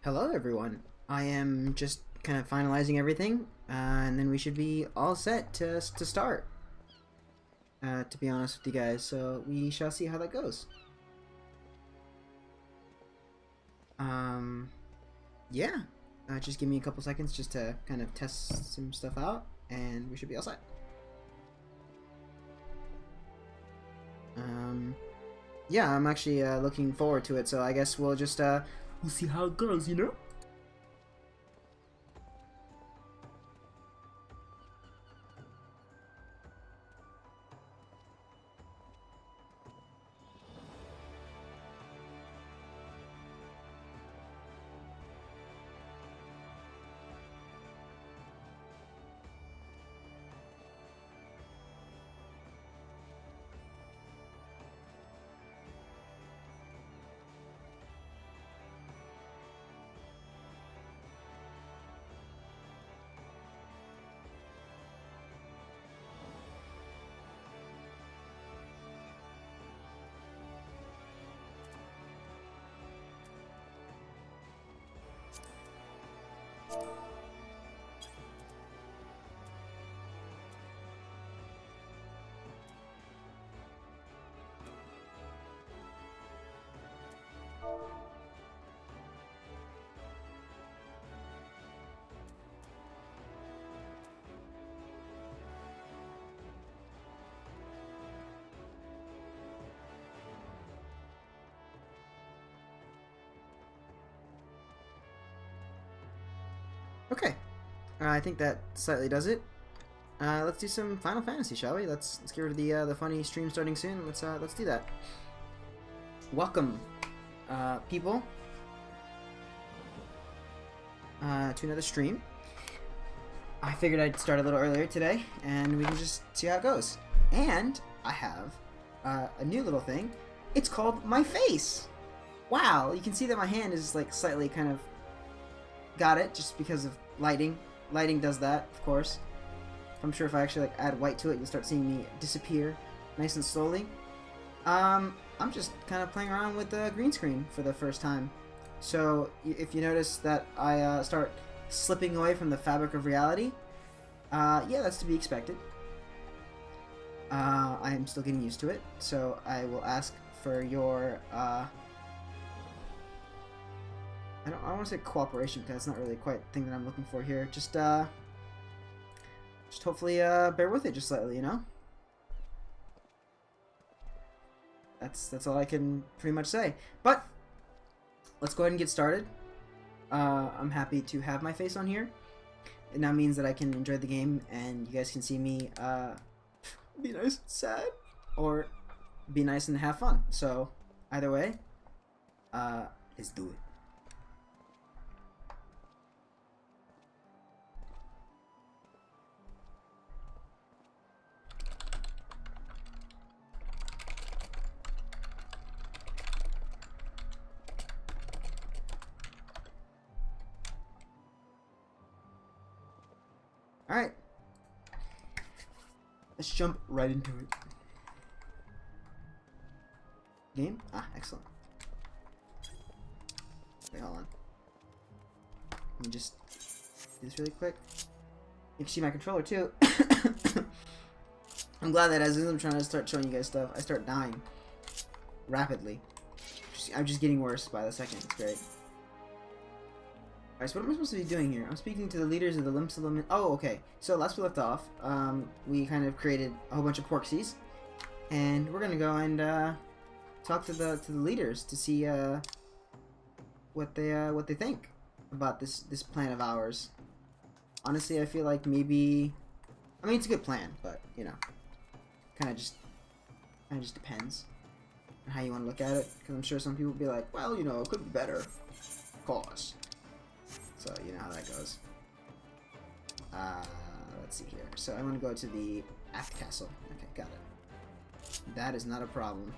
Hello everyone. I am just kind of finalizing everything, and then we should be all set to start. To be honest with you guys, so we shall see how that goes. Um, yeah. Just give me a couple seconds just to kind of test some stuff out, and we should be all set. Yeah, I'm actually looking forward to it, so I guess we'll just we'll see how it goes, you know? Okay. I think that slightly does it. Let's do some Final Fantasy, shall we? Let's get rid of the funny stream starting soon. Let's do that. Welcome, people, to another stream. I figured I'd start a little earlier today, and we can just see how it goes. And I have a new little thing. It's called my face. Wow, you can see that my hand is like slightly kind of got it just because of lighting. Lighting does that, of course. I'm sure if I actually like add white to it, you'll start seeing me disappear nice and slowly. I'm just kind of playing around with the green screen for the first time. So if you notice that I start slipping away from the fabric of reality, yeah, that's to be expected. I am still getting used to it, so I will ask for your I don't want to say cooperation because that's not really quite the thing that I'm looking for here. Just hopefully bear with it just slightly, you know? That's all I can pretty much say. But let's go ahead and get started. I'm happy to have my face on here. It now means that I can enjoy the game and you guys can see me be nice and sad or be nice and have fun. So either way, let's do it. Alright. Let's jump right into it. Game? Ah, excellent. Wait, hold on. Let me just do this really quick. You can see my controller too. I'm glad that as I'm trying to start showing you guys stuff, I start dying rapidly. I'm just getting worse by the second. It's great. Alright, so what am I supposed to be doing here? I'm speaking to the leaders of the Limps of the... Oh, okay. So last we left off, we kind of created a whole bunch of Porksies. And we're gonna go and talk to the leaders to see what they think about this plan of ours. Honestly, I feel like maybe... I mean, it's a good plan, but, you know, kind of just depends on how you want to look at it. Because I'm sure some people will be like, well, you know, it could be better. Of course. So, you know how that goes. Let's see here. So, I want to go to the Aft Castle. Okay, got it. That is not a problem.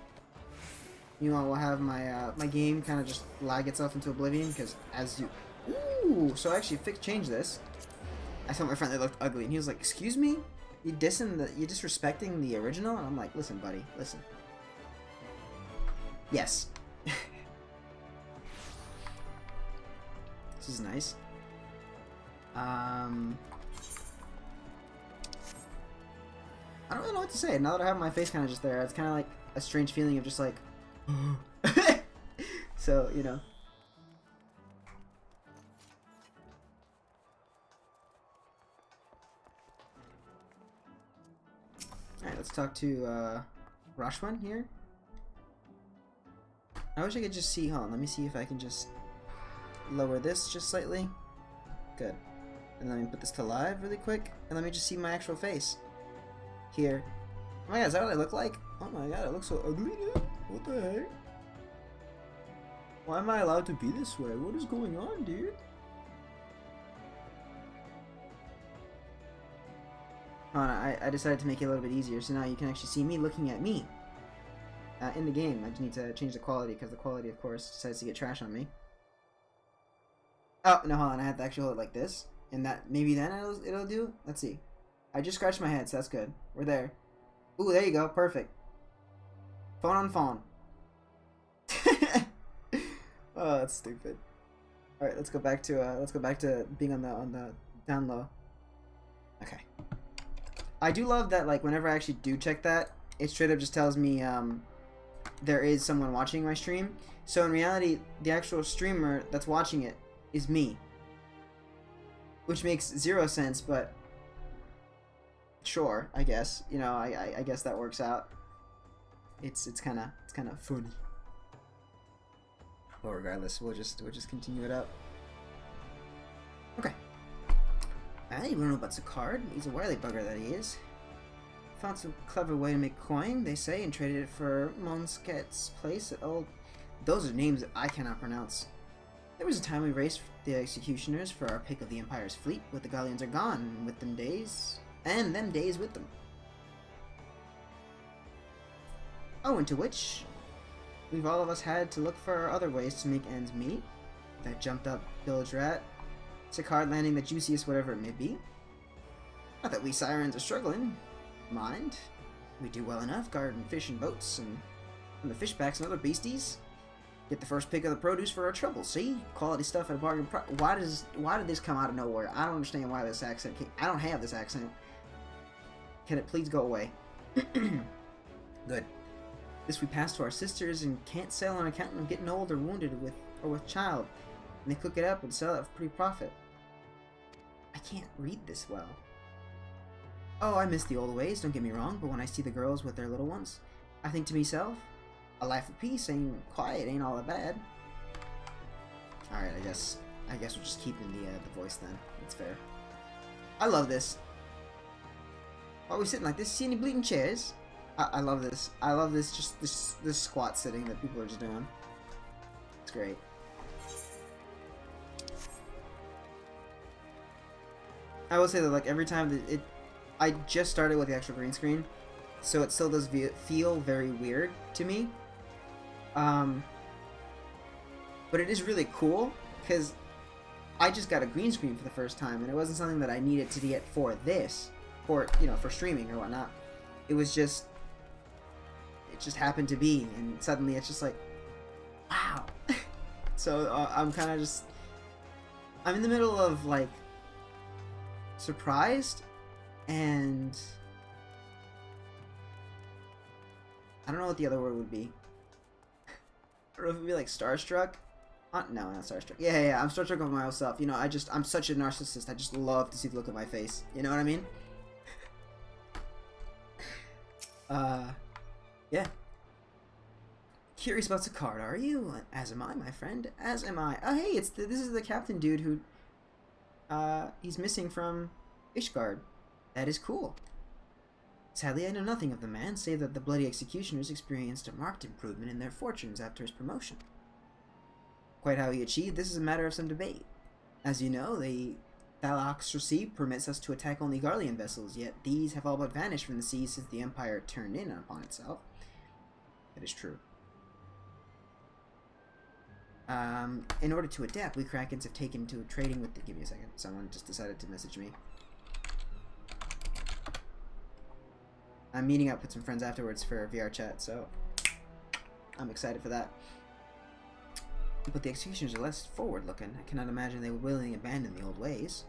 Meanwhile, we'll have my my game kind of just lag itself into oblivion, because as you... Ooh! So I actually changed this. I thought my friend that looked ugly, and he was like, excuse me? You you're disrespecting the original? And I'm like, listen, buddy, listen. Yes. This is nice. I don't really know what to say. Now that I have my face kind of just there, it's kind of like a strange feeling of just like... So, you know. Alright, let's talk to Rashwan here. I wish I could just see... Hold on, let me see if I can just lower this just slightly. Good. And let me put this to live really quick. And let me just see my actual face. Here. Oh my god, is that what I look like? Oh my god, it looks so ugly, dude. What the heck? Why am I allowed to be this way? What is going on, dude? Hold on, I decided to make it a little bit easier, so now you can actually see me looking at me. In the game. I just need to change the quality, because the quality, of course, decides to get trash on me. Oh, no, hold on, I have to actually hold it like this. And that, maybe then it'll do? Let's see. I just scratched my head, so that's good. We're there. Ooh, there you go. Perfect. Phone on phone. Oh, that's stupid. All right, let's go back to being on the down low. Okay. I do love that, like, whenever I actually do check that, it straight up just tells me there is someone watching my stream. So in reality, the actual streamer that's watching it is me, which makes zero sense, but sure, I guess. You know, I guess that works out. It's kind of funny. But regardless, we'll just continue it up. Okay. You wanna know about Sicard? He's a wily bugger that he is. Found some clever way to make coin, they say, and traded it for Monsket's place at old. Those are names that I cannot pronounce. There was a time we raced the executioners for our pick of the Empire's fleet, but the galleons are gone, and with them days with them. Owing to which, we've all of us had to look for other ways to make ends meet. That jumped up village rat, Sicard landing the juiciest whatever it may be. Not that we sirens are struggling. Mind. We do well enough, guarding fish and boats, and the fishbacks and other beasties. Get the first pick of the produce for our trouble, see? Quality stuff at a bargain price. Why did this come out of nowhere? I don't understand why this accent came. I don't have this accent. Can it please go away? Good. This we pass to our sisters and can't sell on account of getting old or wounded with child. And they cook it up and sell it for pretty profit. I can't read this well. Oh, I miss the old ways, don't get me wrong, but when I see the girls with their little ones, I think to myself, a life of peace and quiet ain't all that bad. Alright, I guess we're just keeping the voice then. That's fair. I love this. Why are we sitting like this? See any bleeding chairs? I love this. I love this, just this squat sitting that people are just doing. It's great. I will say that, like, every time that I just started with the actual green screen, so it still does feel very weird to me. But it is really cool, because I just got a green screen for the first time, and it wasn't something that I needed to get for this, for streaming or whatnot. It was just, it just happened to be, and suddenly it's just like, wow. So I'm kind of just, I'm in the middle of, like, surprised, and I don't know what the other word would be. I don't know if it would be like starstruck. No, not starstruck. Yeah, I'm starstruck of myself. You know, I'm such a narcissist. I just love to see the look of my face. You know what I mean? Yeah. Curious about Sicard, are you? As am I, my friend. As am I. Oh, hey, this is the captain dude who, he's missing from Ishgard. That is cool. Sadly, I know nothing of the man, save that the bloody executioners experienced a marked improvement in their fortunes after his promotion. Quite how he achieved this is a matter of some debate. As you know, the Thalaxosi permits us to attack only Garlean vessels, yet these have all but vanished from the seas since the Empire turned in upon itself. That is true. In order to adapt, we Krakens have taken to trading with the... Give me a second. Someone just decided to message me. I'm meeting up with some friends afterwards for VR chat, so I'm excited for that. But the executioners are less forward-looking. I cannot imagine they would willingly abandon the old ways.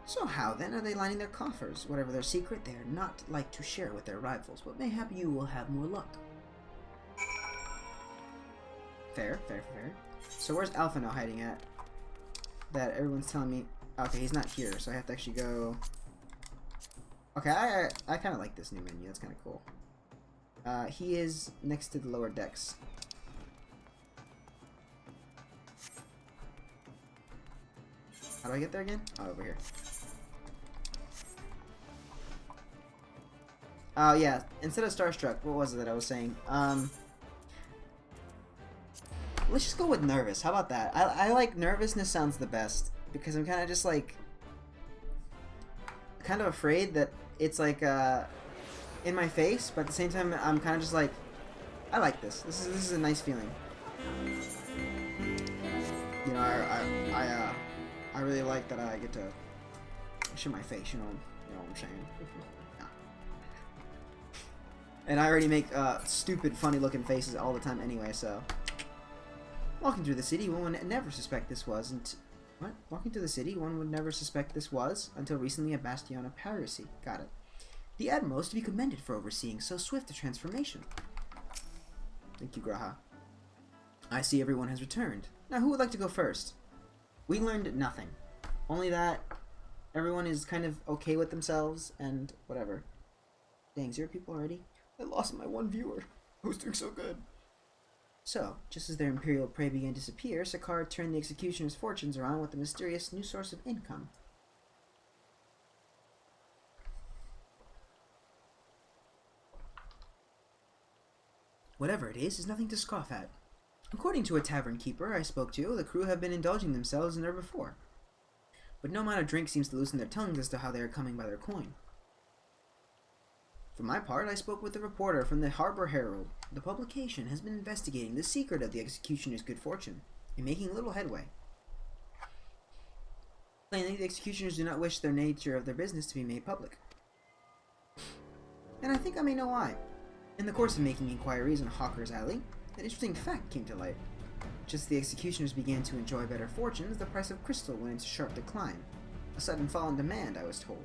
So how, then, are they lining their coffers? Whatever their secret, they are not like to share with their rivals, but mayhap you will have more luck. Fair, fair, fair. So where's Alpha now hiding at? That everyone's telling me... Okay, he's not here, so I have to actually go... Okay, I kind of like this new menu. That's kind of cool. He is next to the lower decks. How do I get there again? Oh, over here. Oh, yeah. Instead of Starstruck, what was it that I was saying? Let's just go with nervous. How about that? I like nervousness sounds the best. Because I'm kind of just like... kind of afraid that it's like, in my face. But at the same time, I'm kind of just like... I like this. This is a nice feeling. You know, I really like that I get to show my face, you know what I'm saying? Yeah. And I already make stupid, funny-looking faces all the time anyway, so... Walking through the city, one would never suspect this was... What? Walking through the city, one would never suspect this was, until recently, a bastion of piracy. Got it. The Admiral is to be commended for overseeing so swift a transformation. Thank you, Graha. I see everyone has returned. Now, who would like to go first? We learned nothing. Only that everyone is kind of okay with themselves and whatever. Dang, 0 people already? I lost my 1 viewer. I was doing so good. So, just as their imperial prey began to disappear, Sakar turned the executioner's fortunes around with a mysterious new source of income. Whatever it is nothing to scoff at. According to a tavern keeper I spoke to, the crew have been indulging themselves never before. But no amount of drink seems to loosen their tongues as to how they are coming by their coin. For my part, I spoke with a reporter from the Harbor Herald. The publication has been investigating the secret of the executioner's good fortune, and making little headway. Plainly, the executioners do not wish the nature of their business to be made public. And I think I may know why. In the course of making inquiries in Hawker's Alley, an interesting fact came to light. Just as the executioners began to enjoy better fortunes, the price of crystal went into sharp decline. A sudden fall in demand, I was told.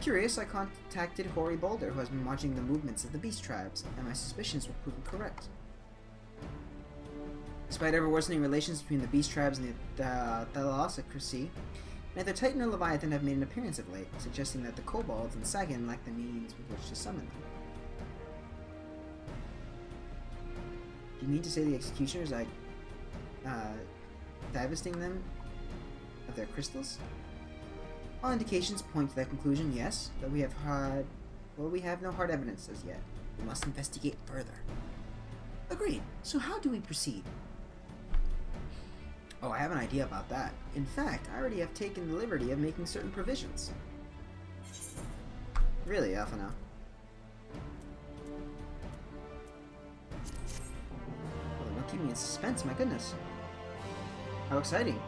Curious, I contacted Hoary Boulder, who has been watching the movements of the beast tribes, and my suspicions were proven correct. Despite ever-worsening relations between the beast tribes and the Thalassocracy, neither Titan nor Leviathan have made an appearance of late, suggesting that the kobolds and Sagan lack the means with which to summon them. Do you mean to say the executioners are divesting them of their crystals? All indications point to that conclusion, yes, but we have no hard evidence as yet. We must investigate further. Agreed. So how do we proceed? Oh, I have an idea about that. In fact, I already have taken the liberty of making certain provisions. Really, Alpha now? Well, don't keep me in suspense, my goodness. How exciting.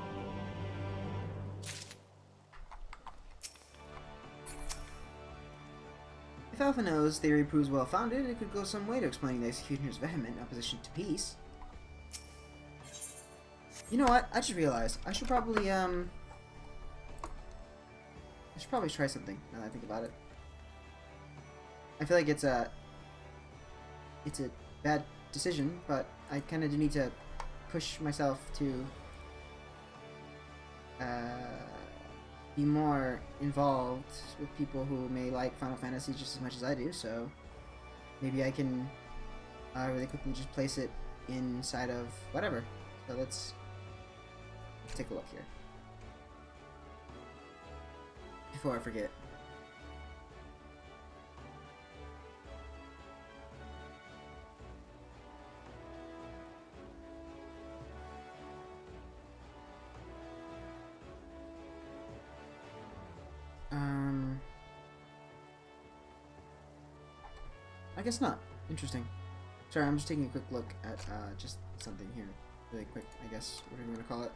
If Alpha No's theory proves well-founded, it could go some way to explaining the executioner's vehement opposition to peace. You know what? I just realized I should probably try something now that I think about it. I feel like it's a bad decision, but I kind of do need to push myself to be more involved with people who may like Final Fantasy just as much as I do, so maybe I can really quickly just place it inside of whatever. So let's take a look here before I forget. I guess not. Interesting. Sorry, I'm just taking a quick look at just something here. Really quick, I guess. What are we going to call it?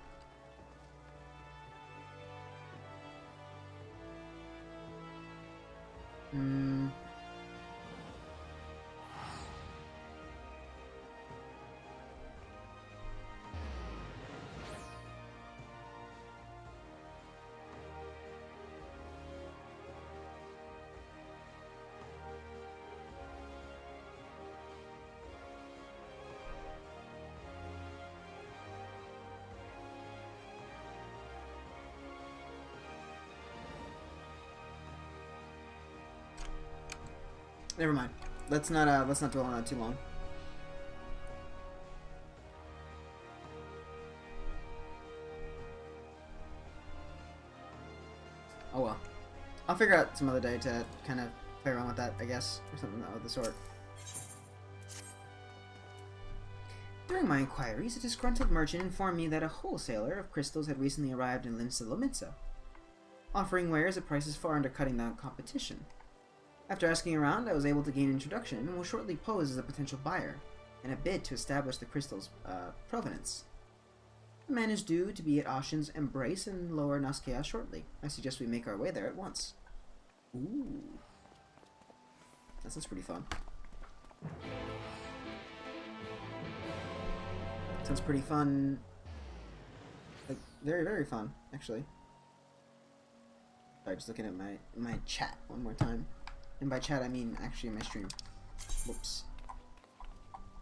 Never mind. Let's not dwell on that too long. Oh well. I'll figure out some other day to kind of play around with that, I guess, or something of the sort. During my inquiries, a disgruntled merchant informed me that a wholesaler of crystals had recently arrived in Limsa, offering wares at prices far undercutting the competition. After asking around, I was able to gain introduction and will shortly pose as a potential buyer, in a bid to establish the crystal's provenance. The man is due to be at Ashen's Embrace in Lower Naskea shortly. I suggest we make our way there at once. Ooh. That sounds pretty fun. Sounds pretty fun. Like, very, very fun, actually. Sorry, just looking at my chat one more time. And by chat, I mean actually my stream. Whoops.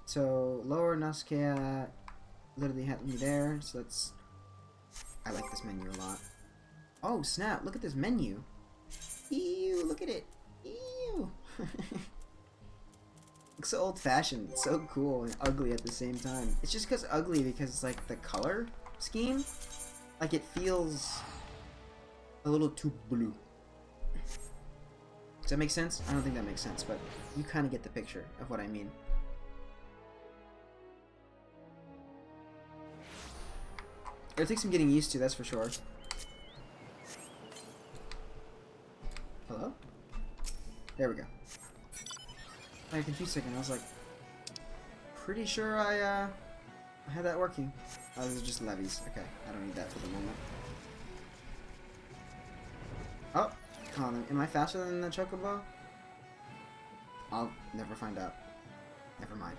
So, Lower Naskea literally had me there, so that's... I like this menu a lot. Oh, snap, look at this menu. Ew, look at it. Ew. Looks so old-fashioned. It's so cool and ugly at the same time. It's just because ugly because it's like the color scheme, like it feels a little too blue. Does that make sense? I don't think that makes sense, but you kind of get the picture of what I mean. It'll take some getting used to, that's for sure. Hello? There we go. I got confused a second. I was like, pretty sure I had that working. Oh, those are just levies. Okay, I don't need that for the moment. Oh, come on. Am I faster than the Chocobo? I'll never find out. Never mind.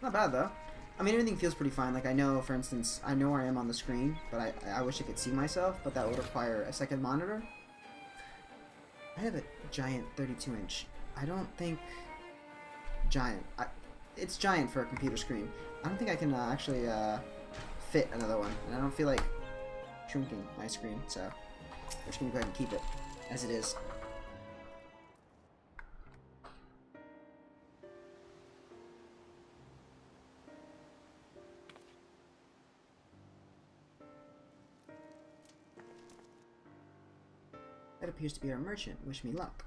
Not bad though. I mean, everything feels pretty fine. Like I know, for instance, I know where I am on the screen, but I wish I could see myself, but that would require a second monitor. I have a giant 32-inch. I don't think giant. It's giant for a computer screen. I don't think I can actually fit another one, and I don't feel like shrinking my screen, so I'm just gonna go ahead and keep it as it is. That appears to be our merchant. Wish me luck.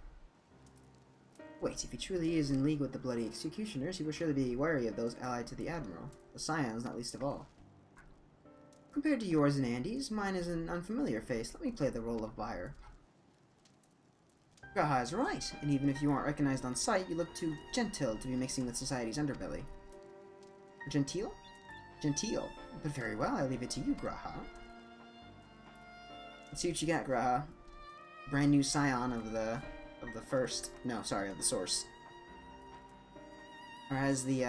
Wait, if he truly is in league with the bloody executioners, he will surely be wary of those allied to the Admiral. The Scions, not least of all. Compared to yours and Andy's, mine is an unfamiliar face. Let me play the role of buyer. Gaha is right, and even if you aren't recognized on sight, you look too genteel to be mixing with society's underbelly. Genteel? Genteel. But very well, I leave it to you, Graha. Let's see what you got, Graha. Brand new scion of the first, no, sorry, of the source. Or has the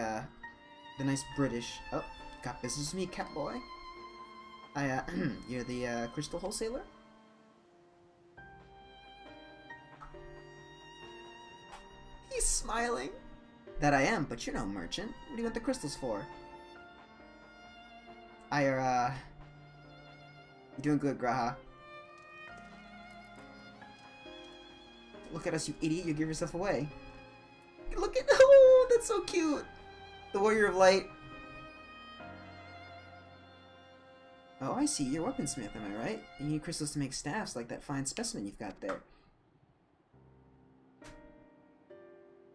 nice British, oh, got business with me, Catboy? You're the, crystal wholesaler? He's smiling. That I am, but you're no merchant. What do you want the crystals for? You're doing good, Graha. Look at us, you idiot. You give yourself away. Look at... Oh, that's so cute. The Warrior of Light. Oh, I see. You're a weaponsmith, am I right? You need crystals to make staffs like that fine specimen you've got there.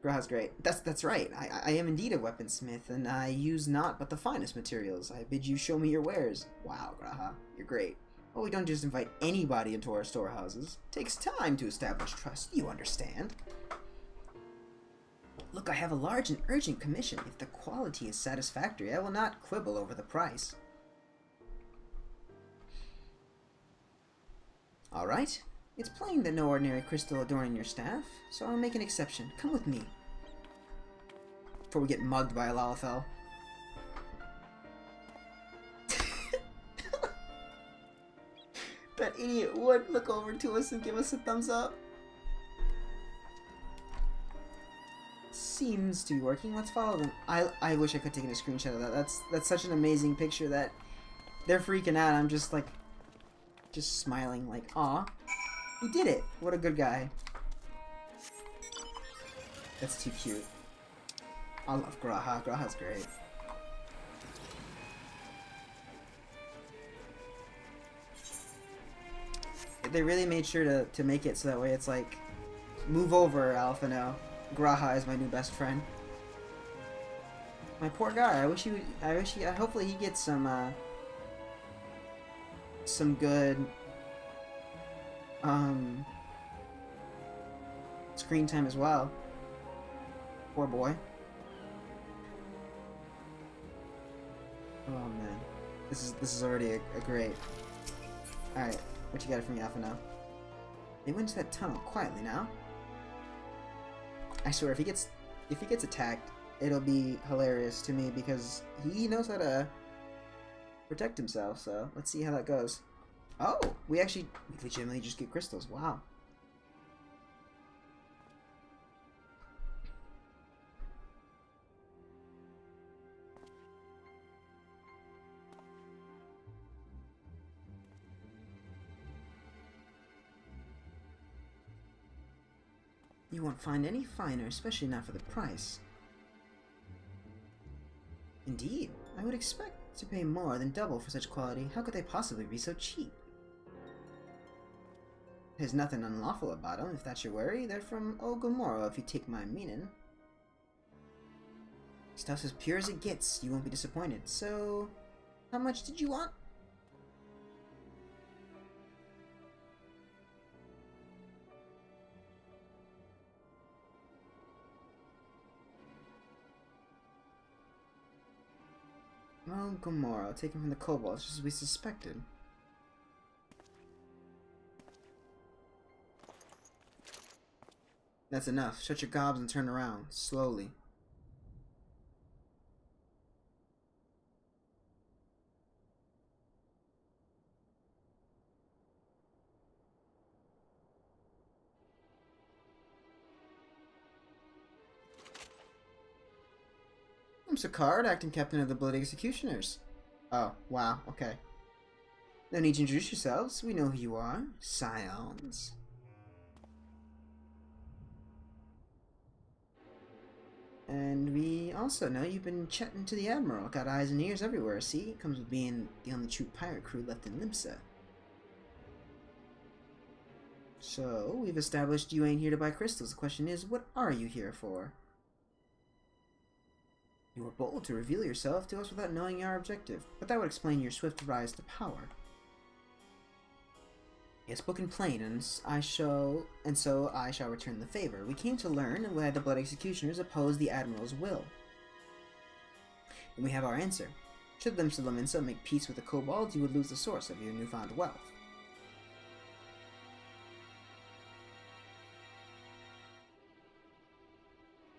Graha's great. That's right. I am indeed a weaponsmith, and I use naught but the finest materials. I bid you show me your wares. Wow, Graha. You're great. Well, we don't just invite anybody into our storehouses. It takes time to establish trust, you understand. Look, I have a large and urgent commission. If the quality is satisfactory, I will not quibble over the price. Alright. It's plain that no ordinary crystal adorning your staff, so I'll make an exception. Come with me. Before we get mugged by a Lalafell. That idiot would look over to us and give us a thumbs up. Seems to be working. Let's follow them. I wish I could take a screenshot of that. That's such an amazing picture that they're freaking out. I'm just like, just smiling like, aw. He did it! What a good guy. That's too cute. I love Graha. Graha's great. They really made sure to make it so that way it's like, move over, Alphino. Graha is my new best friend. My poor guy. I wish he. Hopefully he gets some good screen time as well. Poor boy. Oh man, this is already a great. All right, what you got for me, Alphino? They went into that tunnel quietly now. I swear, if he gets attacked, it'll be hilarious to me because he knows how to protect himself. So let's see how that goes. Oh, we legitimately just get crystals. Wow. You won't find any finer, especially not for the price. Indeed, I would expect to pay more than double for such quality. How could they possibly be so cheap? There's nothing unlawful about them, if that's your worry. They're from Ogomoro, if you take my meaning. Stuff's as pure as it gets. You won't be disappointed. So, how much did you want? Ogomoro, taken from the kobolds, just as we suspected. That's enough. Shut your gobs and turn around. Slowly. I'm Sicard, acting captain of the Blood Executioners. Oh, wow, okay. No need to introduce yourselves. We know who you are. Scions. And we also know you've been chatting to the Admiral. Got eyes and ears everywhere, see? Comes with being the only true pirate crew left in Limsa. So, we've established you ain't here to buy crystals. The question is, what are you here for? You were bold to reveal yourself to us without knowing our objective, but that would explain your swift rise to power. You have spoken plain, and so I shall return the favor. We came to learn why the Blood Executioners oppose the Admiral's will. And we have our answer. Should Limsa Laminsa make peace with the kobolds, you would lose the source of your newfound wealth.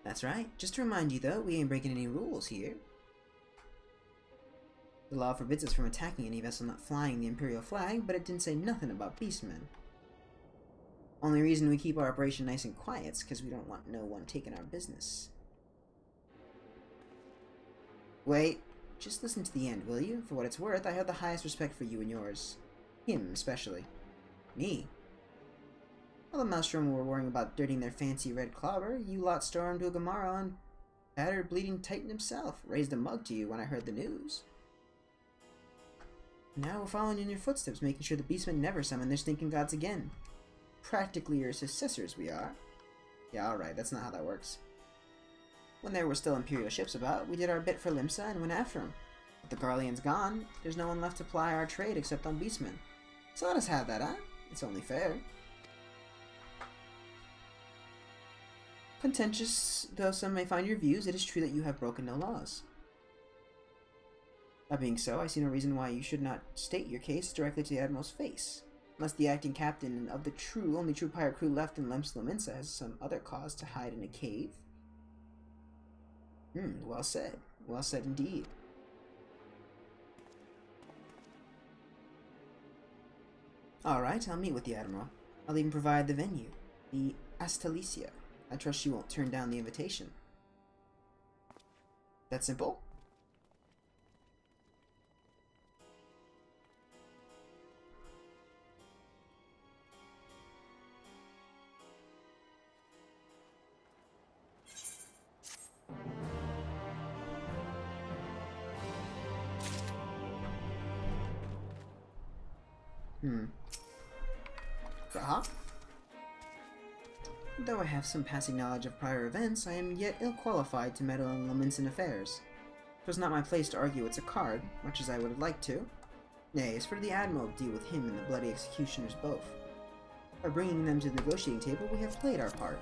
That's right. Just to remind you, though, we ain't breaking any rules here. The law forbids us from attacking any vessel not flying the Imperial flag, but it didn't say nothing about beastmen. Only reason we keep our operation nice and quiet is because we don't want no one taking our business. Wait, just listen to the end, will you? For what it's worth, I have the highest respect for you and yours. Him, especially. Me? While the Maelstrom were worrying about dirtying their fancy red clobber, you lot stormed Ogomoro and battered Bleeding Titan himself. Raised a mug to you when I heard the news. Now we're following in your footsteps, making sure the beastmen never summon their stinking gods again. Practically your successors, we are. Yeah, alright, that's not how that works. When there were still Imperial ships about, we did our bit for Limsa and went after them. But the Garlean's gone, there's no one left to ply our trade except on beastmen. So let us have that, huh? It's only fair. Contentious though some may find your views, it is true that you have broken no laws. That being so, I see no reason why you should not state your case directly to the Admiral's face. Unless the acting captain of the only true pirate crew left in Limsa Laminsa has some other cause to hide in a cave. Well said. Well said indeed. Alright, I'll meet with the Admiral. I'll even provide the venue, the Astalicia. I trust she won't turn down the invitation. That simple? Aha. Though I have some passing knowledge of prior events, I am yet ill-qualified to meddle in Lominsan affairs. It was not my place to argue with Sicard, much as I would have liked to. Nay, as for the Admiral, deal with him and the bloody executioners both. By bringing them to the negotiating table, we have played our part.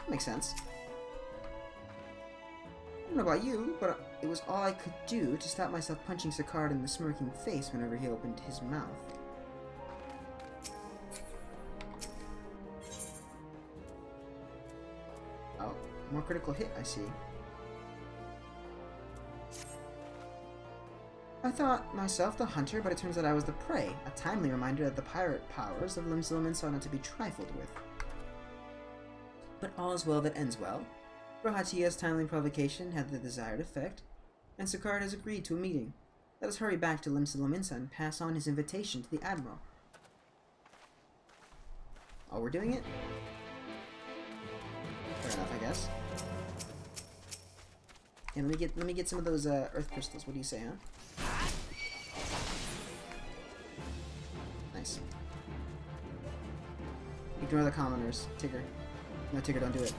Makes sense. I don't know about you, but it was all I could do to stop myself punching Sicard in the smirking face whenever he opened his mouth. Oh, more critical hit, I see. I thought myself the hunter, but it turns out I was the prey, a timely reminder that the pirate powers of Limsloman are not to be trifled with. But all is well that ends well. Rohatia's timely provocation had the desired effect, and Sicard has agreed to a meeting. Let us hurry back to Limslominsa and pass on his invitation to the Admiral. Oh, we're doing it? Fair enough, I guess. And let me get some of those earth crystals. What do you say, huh? Nice. Ignore the commoners. Tigger. No, Tigger, don't do it.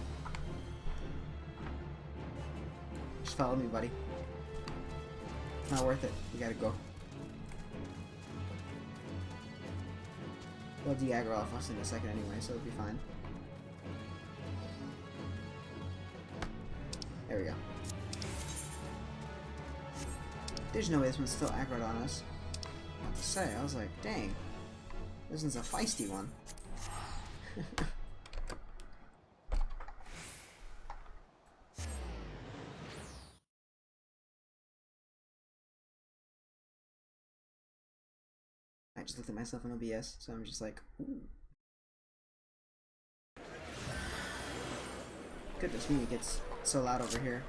Just follow me, buddy. It's not worth it. You gotta go. They'll de-aggro off us in a second anyway, so it'll be fine. There we go. There's no way this one's still aggroed on us. What to say? I was like, dang. This one's a feisty one. I just looked at myself in OBS, so I'm just like, ooh. Goodness me, it gets so loud over here.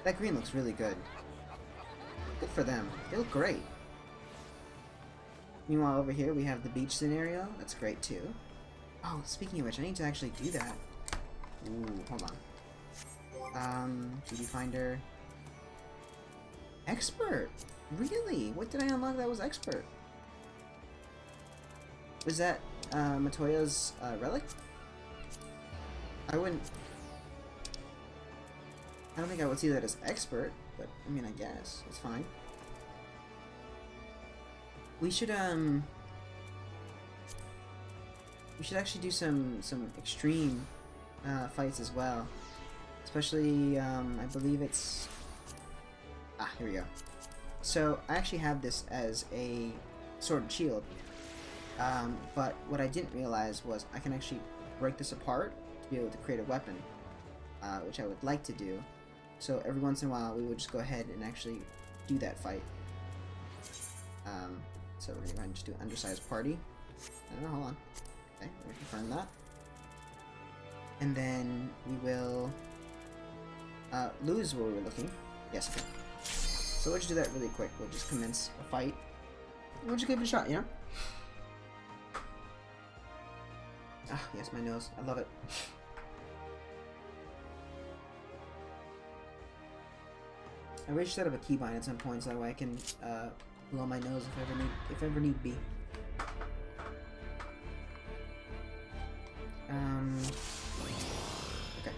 That green looks really good. Good for them. They look great. Meanwhile, over here we have the beach scenario. That's great too. Oh, speaking of which, I need to actually do that. Ooh, hold on. GD Finder. Expert? Really? What did I unlock that was expert? Was that Matoya's relic? I don't think I would see that as expert, but I mean, I guess it's fine. We should actually do some extreme fights as well, especially I believe it's here we go. So I actually have this as a sword and shield, but what I didn't realize was I can actually break this apart to be able to create a weapon, which I would like to do. So every once in a while we would just go ahead and actually do that fight. So we're going to go ahead and just do an undersized party. I don't know, hold on. Okay, we're going to confirm that. And then we will lose where we were looking. Yes, okay. So we'll just do that really quick. We'll just commence a fight. And we'll just give it a shot, you know? Ah, yes, my nose. I love it. I wish to set up a keybind at some point so that way I can blow my nose if ever need be. Okay.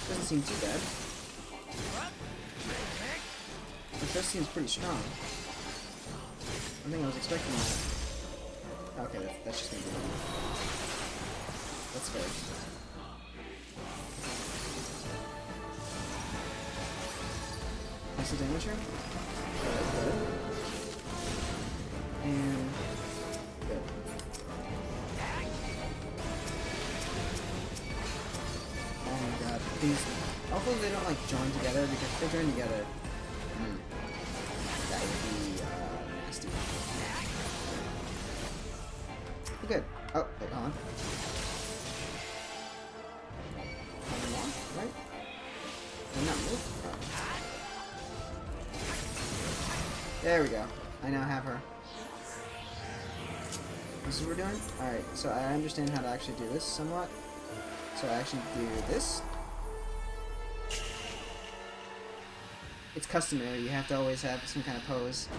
Doesn't seem too bad. The first seems pretty strong. I think I was expecting that. Okay, that's just gonna be wrong. That's fair. Nice damage here. Good. And good. Oh my god. These hopefully they don't like join together, because if they join together, that would be nasty. Good. Oh, wait, hold on. Right? Did not move? Oh. There we go. I now have her. This is what we're doing? Alright, so I understand how to actually do this somewhat. So I actually do this. It's customary, you have to always have some kind of pose.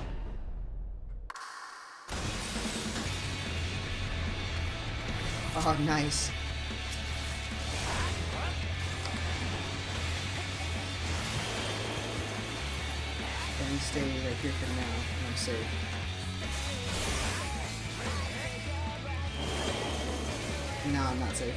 Oh, nice. And stay right here for now, and I'm safe. No, I'm not safe.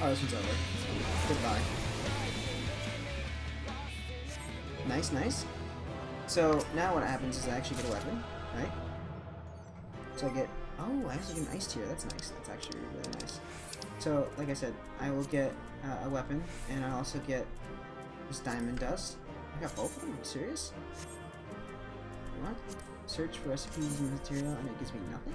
Oh, this one's over. Goodbye. Nice, nice. So now what happens is I actually get a weapon, right? So I get... Oh, I actually get an ice tier. That's nice. That's actually really nice. So, like I said, I will get a weapon, and I also get this diamond dust. I got both of them? Are you serious? What? Search for recipes using material, and it gives me nothing?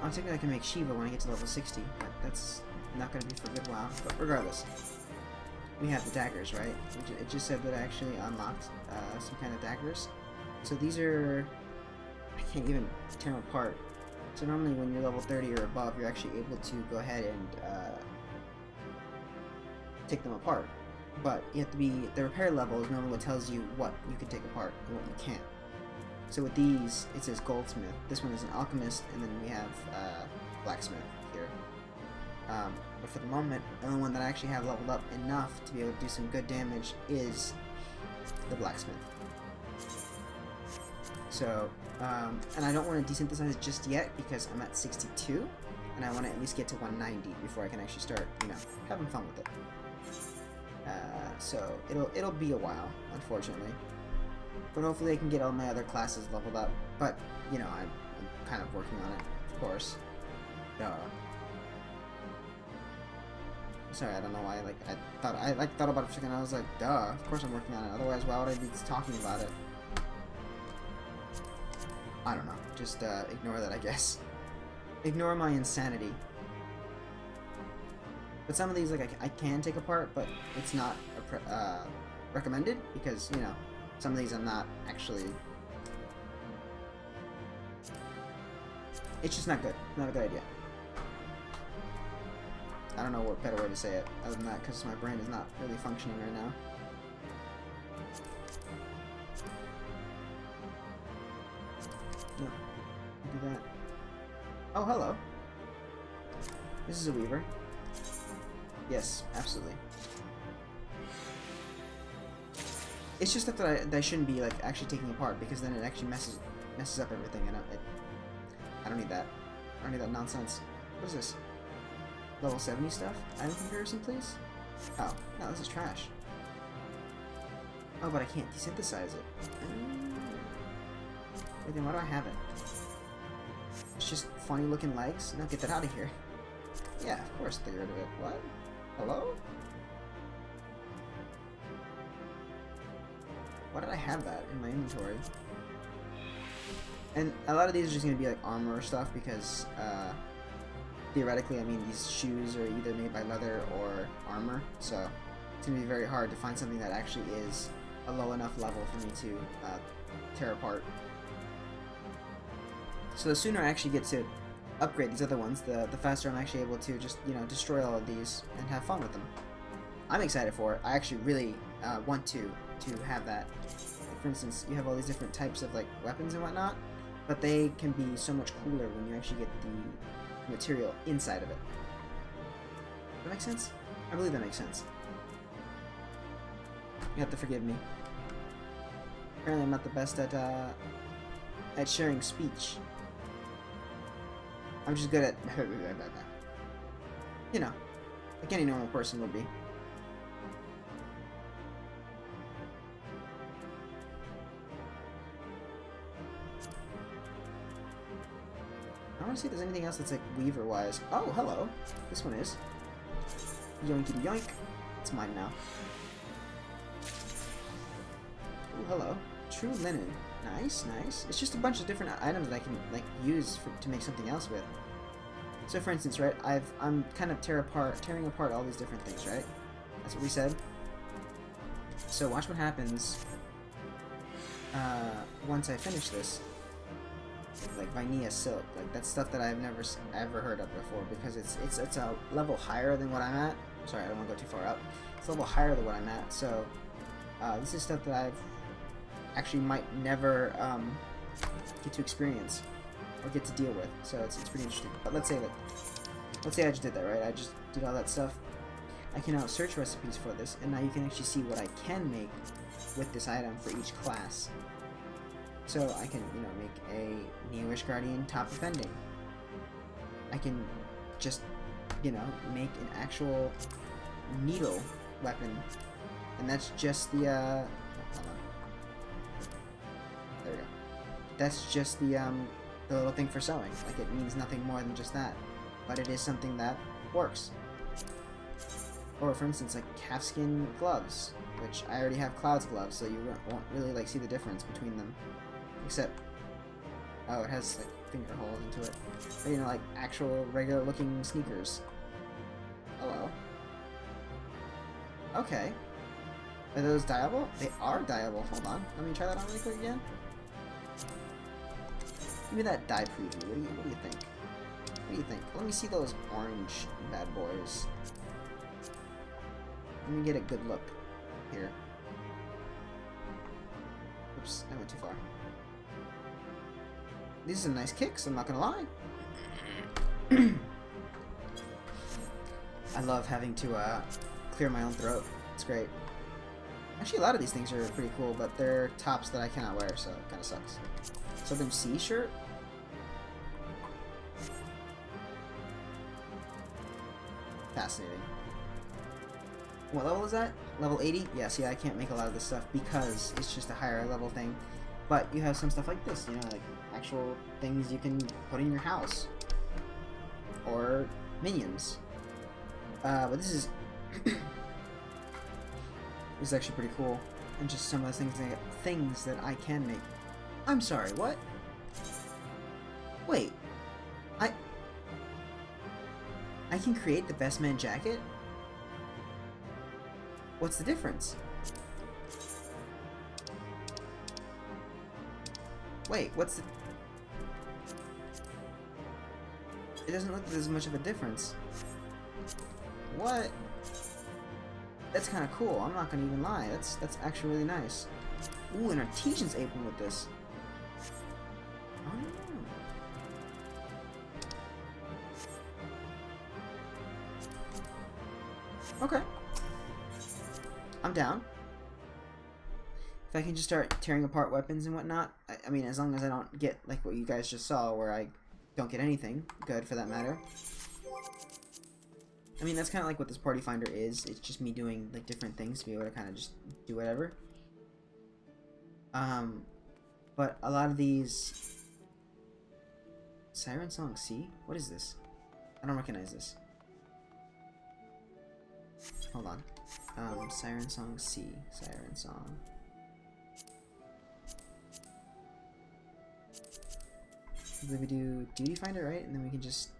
I'm thinking I can make ShB when I get to level 60, but that's not going to be for a good while. But regardless, we have the daggers, right? It just said that I actually unlocked some kind of daggers. So these are... I can't even tear them apart. So normally when you're level 30 or above, you're actually able to go ahead and take them apart. But you have to be... The repair level is normally what tells you what you can take apart and what you can't. So with these, it says goldsmith. This one is an alchemist, and then we have blacksmith here. But for the moment, the only one that I actually have leveled up enough to be able to do some good damage is the blacksmith. So, and I don't want to desynthesize just yet because I'm at 62, and I want to at least get to 190 before I can actually start, you know, having fun with it. So it'll be a while, unfortunately. But hopefully I can get all my other classes leveled up. But, you know, I'm kind of working on it, of course. Duh. Sorry, I don't know why. I thought about it for a second. I was like, duh. Of course I'm working on it. Otherwise, why would I be talking about it? I don't know. Just ignore that, I guess. Ignore my insanity. But some of these, like, I can take apart, but it's not recommended because, you know, some of these I'm not actually... It's just not good. Not a good idea. I don't know what better way to say it other than that, because my brain is not really functioning right now. No. Do that. Oh, hello. This is a weaver. Yes, absolutely. It's just that I shouldn't be like actually taking apart, because then it actually messes up everything, and I don't need that. I don't need that nonsense. What is this? Level 70 stuff? Item comparison, please? Oh, no, this is trash. Oh, but I can't desynthesize it. Wait, then why do I have it? It's just funny looking legs? No, get that out of here. Yeah, of course, get rid of it. What? Hello? Why did I have that in my inventory? And a lot of these are just going to be like armor stuff because, theoretically, I mean, these shoes are either made by leather or armor, so it's going to be very hard to find something that actually is a low enough level for me to tear apart. So the sooner I actually get to upgrade these other ones, the faster I'm actually able to just, you know, destroy all of these and have fun with them. I'm excited for it. I actually really want to have that. Like, for instance, you have all these different types of like weapons and whatnot, but they can be so much cooler when you actually get the material inside of it. Does that make sense? I believe that makes sense. You have to forgive me. Apparently I'm not the best at sharing speech. I'm just good at you know, like any normal person would be. want to see if there's anything else that's like Weaver-wise. Oh, hello. This one is. Yoinkity yoink. It's mine now. Oh, hello. True linen. Nice, nice. It's just a bunch of different items that I can like use to make something else with. So, for instance, right, I'm kind of tearing apart all these different things, right? That's what we said. So watch what happens once I finish this. Like Vinea silk, like that's stuff that I've never ever heard of before because it's a level higher than what I'm at. Sorry, I don't want to go too far up. It's a level higher than what I'm at. So this is stuff that I've actually might never get to experience or get to deal with. So it's pretty interesting. But let's say I just did that, right? I just did all that stuff. I can now search recipes for this, and now you can actually see what I can make with this item for each class. So I can, you know, make a Neo-ish Guardian top defending. I can just, you know, make an actual needle weapon, and that's just the hold on. There we go. That's just the little thing for sewing. Like it means nothing more than just that, but it is something that works. Or for instance, like calfskin gloves, which I already have Cloud's gloves, so you won't really like see the difference between them. Except, oh, it has like finger holes into it. But, you know, like actual regular looking sneakers. Hello. Okay. Are those dyeable? They are dyeable. Hold on. Let me try that on really quick again. Give me that dye preview. What do you think? What do you think? Let me see those orange bad boys. Let me get a good look here. Oops, I went too far. These are some nice kicks, I'm not gonna lie. I love having to clear my own throat. It's great. Actually, a lot of these things are pretty cool, but they're tops that I cannot wear, so it kind of sucks. Southern Sea shirt? Fascinating. What level is that? Level 80? Yeah, see, I can't make a lot of this stuff because it's just a higher level thing. But you have some stuff like this, you know, like actual things you can put in your house. Or minions. But this is... this is actually pretty cool. And just some of the things that I can make. I'm sorry, what? Wait. I can create the best man jacket? What's the difference? Wait, what's the... It doesn't look like there's much of a difference. What? That's kind of cool, I'm not gonna even lie. That's actually really nice. Ooh, an artisan's apron with this. Oh. Okay. I'm down. If I can just start tearing apart weapons and whatnot, I mean, as long as I don't get, like, what you guys just saw, where I don't get anything good, for that matter. I mean, that's kind of like what this Party Finder is. It's just me doing, like, different things to be able to kind of just do whatever. But a lot of these... Siren Song C? What is this? I don't recognize this. Hold on. Siren Song C. Siren Song. Then we do Duty Finder, right? And then we can just...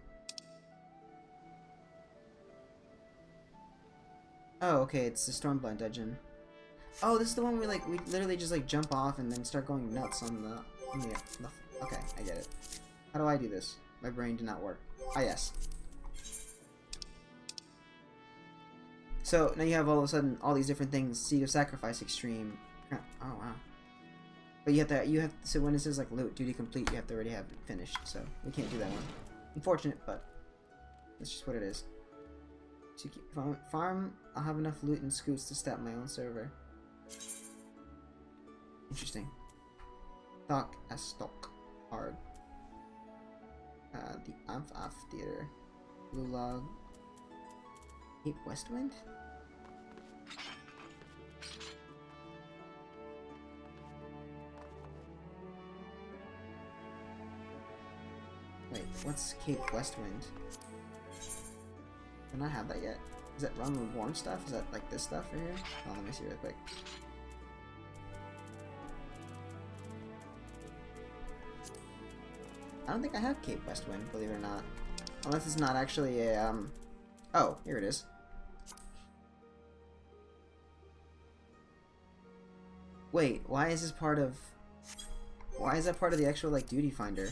Oh, okay, it's the Stormblind Dungeon. Oh, this is the one where, like, we literally just, like, jump off and then start going nuts on the... Okay, I get it. How do I do this? My brain did not work. Ah, yes. So, now you have all of a sudden all these different things. Seed of Sacrifice Extreme. Oh, wow. But you have, so when it says, like, loot, duty complete, you have to already have it finished. So, we can't do that one. Unfortunate, but that's just what it is. To keep farm, I'll have enough loot and scoots to stat my own server. Interesting. Dock as stock. Hard. The Amf Theater. Blue Log. Cape Westwind? Wait, what's Cape Westwind? Do I not have that yet? Is that Realm Reborn stuff? Is that like this stuff right here? Oh, let me see real quick. I don't think I have Cape Westwind, believe it or not. Unless it's not actually a, Oh, here it is. Wait, why is this part of... Why is that part of the actual, like, duty finder?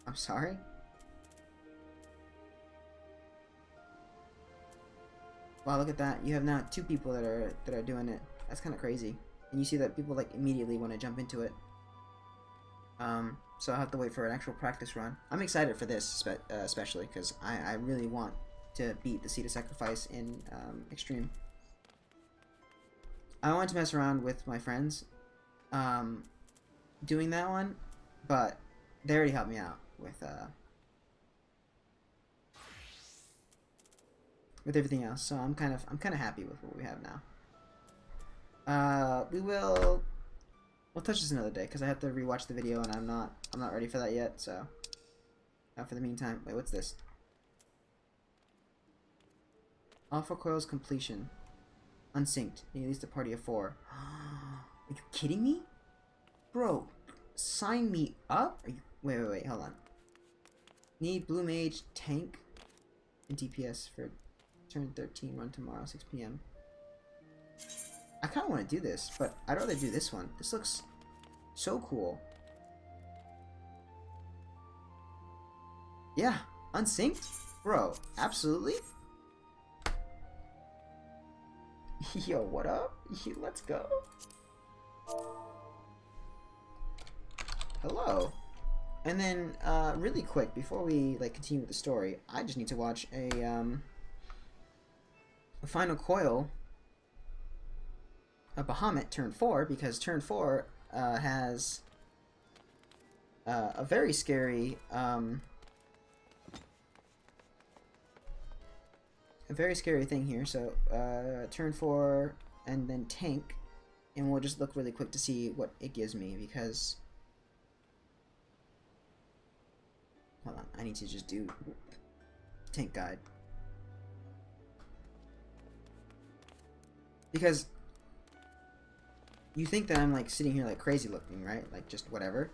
I'm sorry? Wow, look at that. You have now 2 people that are doing it. That's kind of crazy. And you see that people, like, immediately want to jump into it. So I'll have to wait for an actual practice run. I'm excited for this, especially, because I really want to beat the Seed of Sacrifice in Extreme. I wanted to mess around with my friends doing that one, but they already helped me out with everything else, so I'm kind of happy with what we have now. We'll touch this another day because I have to rewatch the video and I'm not ready for that yet. So, for the meantime, wait, what's this? Alpha coils completion, unsynced. You least a party of 4. Are you kidding me, bro? Sign me up? Are you? Wait, hold on. Need blue mage, tank, and DPS for turn 13. Run tomorrow, 6 p.m. I kind of want to do this, but I'd rather do this one. This looks so cool. Yeah, unsynced? Bro, absolutely. Yo, what up? Let's go. Hello. And then, really quick, before we, like, continue with the story, I just need to watch a final coil a Bahamut turn 4, because turn 4 has a very scary thing here. So turn 4 and then tank, and we'll just look really quick to see what it gives me, because hold on, I need to just do tank guide, because you think that I'm like sitting here like crazy looking, right? Like just whatever.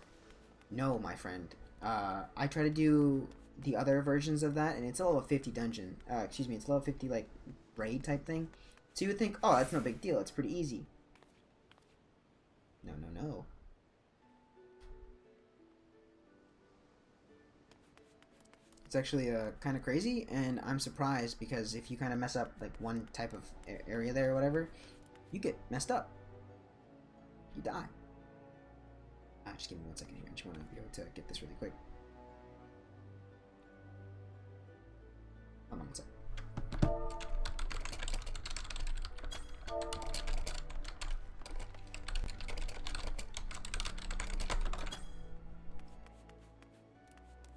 No, my friend. I try to do the other versions of that, and it's a level 50 dungeon. Excuse me, it's a level 50 like raid type thing. So you would think, oh, that's no big deal. It's pretty easy. No. It's actually kind of crazy, and I'm surprised because if you kind of mess up like one type of area there or whatever, you get messed up. You die. Just give me 1 second here. I just want to be able to get this really quick. Hold on 1 second.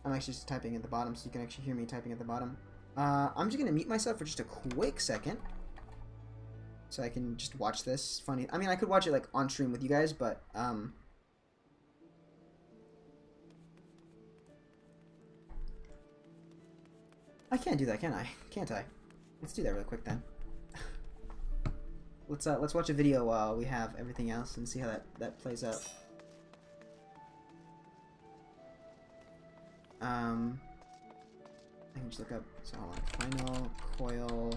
I'm actually just typing at the bottom, so you can actually hear me typing at the bottom. I'm just going to mute myself for just a quick second, so I can just watch this. Funny. I mean, I could watch it like on stream with you guys, but I can't do that, can I? Can't I? Let's do that real quick then. Let's watch a video while we have everything else and see how that plays out. I can just look up. So hold on. Final coil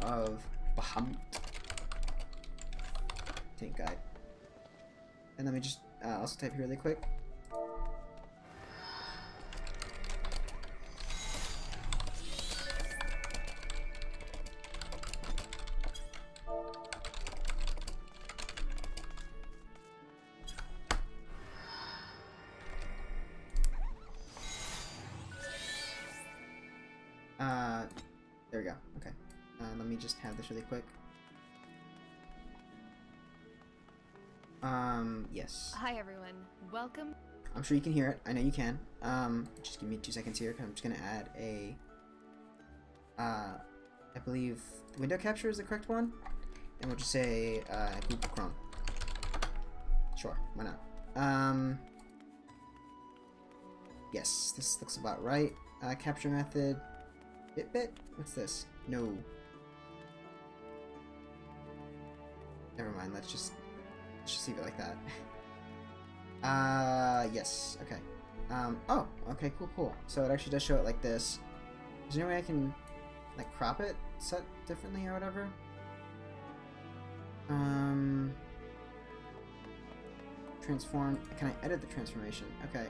of Bahamut. Tank guide. And let me just also type here really quick. There we go. Okay. Let me just have this really quick. Yes. Hi everyone. Welcome. I'm sure you can hear it. I know you can. Just give me 2 seconds here, because I'm just gonna add a I believe window capture is the correct one, and we'll just say Google Chrome. Sure, why not? Yes, this looks about right. Capture method. Bit? What's this? No. Never mind, let's just leave it like that. Yes, okay. Oh, okay, cool. So it actually does show it like this. Is there any way I can, like, crop it, set differently or whatever? Transform, can I edit the transformation? Okay,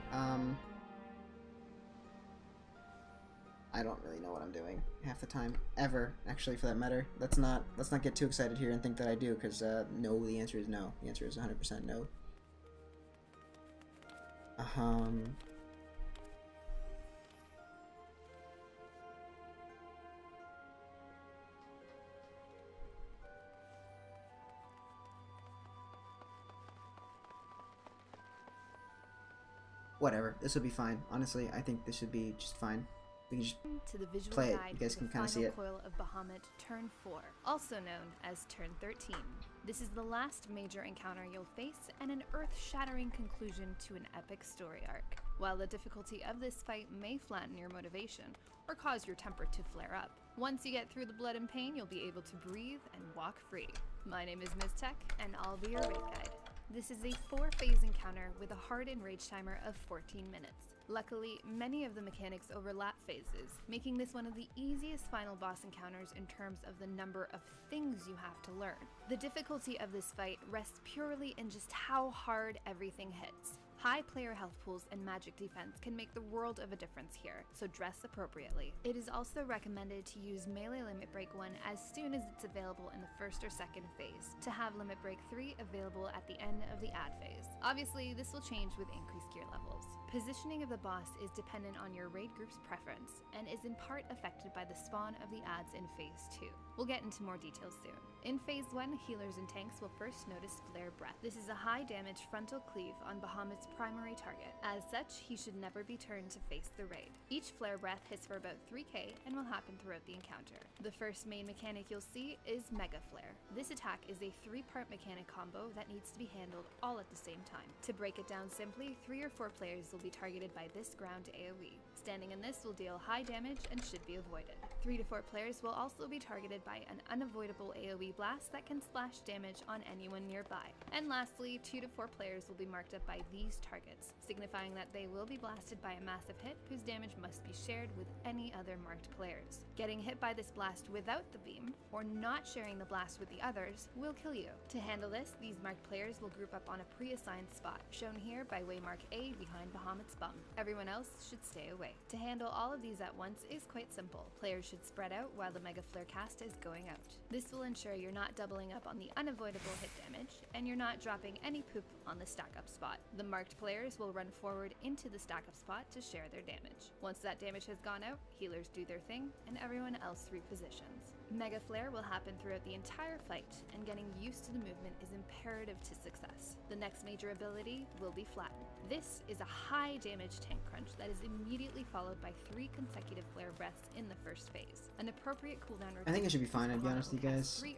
I don't really know what I'm doing half the time, ever, actually, for that matter. Let's not get too excited here and think that I do, because, no, the answer is no. The answer is 100% no. Whatever, this will be fine. Honestly, I think this should be just fine. We can just to the visual play it. guide You guys for can the kind of see final it. coil of Bahamut, Turn 4, also known as Turn 13. This is the last major encounter you'll face and an earth-shattering conclusion to an epic story arc. While the difficulty of this fight may flatten your motivation or cause your temper to flare up, once you get through the blood and pain, you'll be able to breathe and walk free. My name is Ms. Tech, and I'll be your raid guide. This is a 4-phase encounter with a hard enrage timer of 14 minutes. Luckily, many of the mechanics overlap phases, making this one of the easiest final boss encounters in terms of the number of things you have to learn. The difficulty of this fight rests purely in just how hard everything hits. High player health pools and magic defense can make the world of a difference here, so dress appropriately. It is also recommended to use Melee Limit Break 1 as soon as it's available in the first or second phase, to have Limit Break 3 available at the end of the ad phase. Obviously, this will change with increased gear levels. Positioning of the boss is dependent on your raid group's preference, and is in part affected by the spawn of the ads in Phase 2. We'll get into more details soon. In Phase 1, healers and tanks will first notice Flare Breath. This is a high damage frontal cleave on Bahamut's primary target. As such, he should never be turned to face the raid. Each Flare Breath hits for about 3k and will happen throughout the encounter. The first main mechanic you'll see is Mega Flare. This attack is a 3-part mechanic combo that needs to be handled all at the same time. To break it down simply, 3 or 4 players will be targeted by this ground AoE. Standing in this will deal high damage and should be avoided. 3 to 4 players will also be targeted by an unavoidable AoE blast that can splash damage on anyone nearby. And lastly, 2 to 4 players will be marked up by these targets, signifying that they will be blasted by a massive hit whose damage must be shared with any other marked players. Getting hit by this blast without the beam, or not sharing the blast with the others, will kill you. To handle this, these marked players will group up on a pre-assigned spot, shown here by waymark A behind Bahamut's bum. Everyone else should stay away. To handle all of these at once is quite simple. Players should spread out while the Mega Flare cast is going out. This will ensure you're not doubling up on the unavoidable hit damage, and you're not dropping any poop on the stack-up spot. The marked players will run forward into the stack-up spot to share their damage. Once that damage has gone out, healers do their thing, and everyone else repositions. Mega Flare will happen throughout the entire fight, and getting used to the movement is imperative to success. The next major ability will be Flatten. This is a high damage tank crunch that is immediately followed by 3 consecutive flare breaths in the first phase. An appropriate cooldown routine. I think it should be fine, I'll be honest with you guys. 3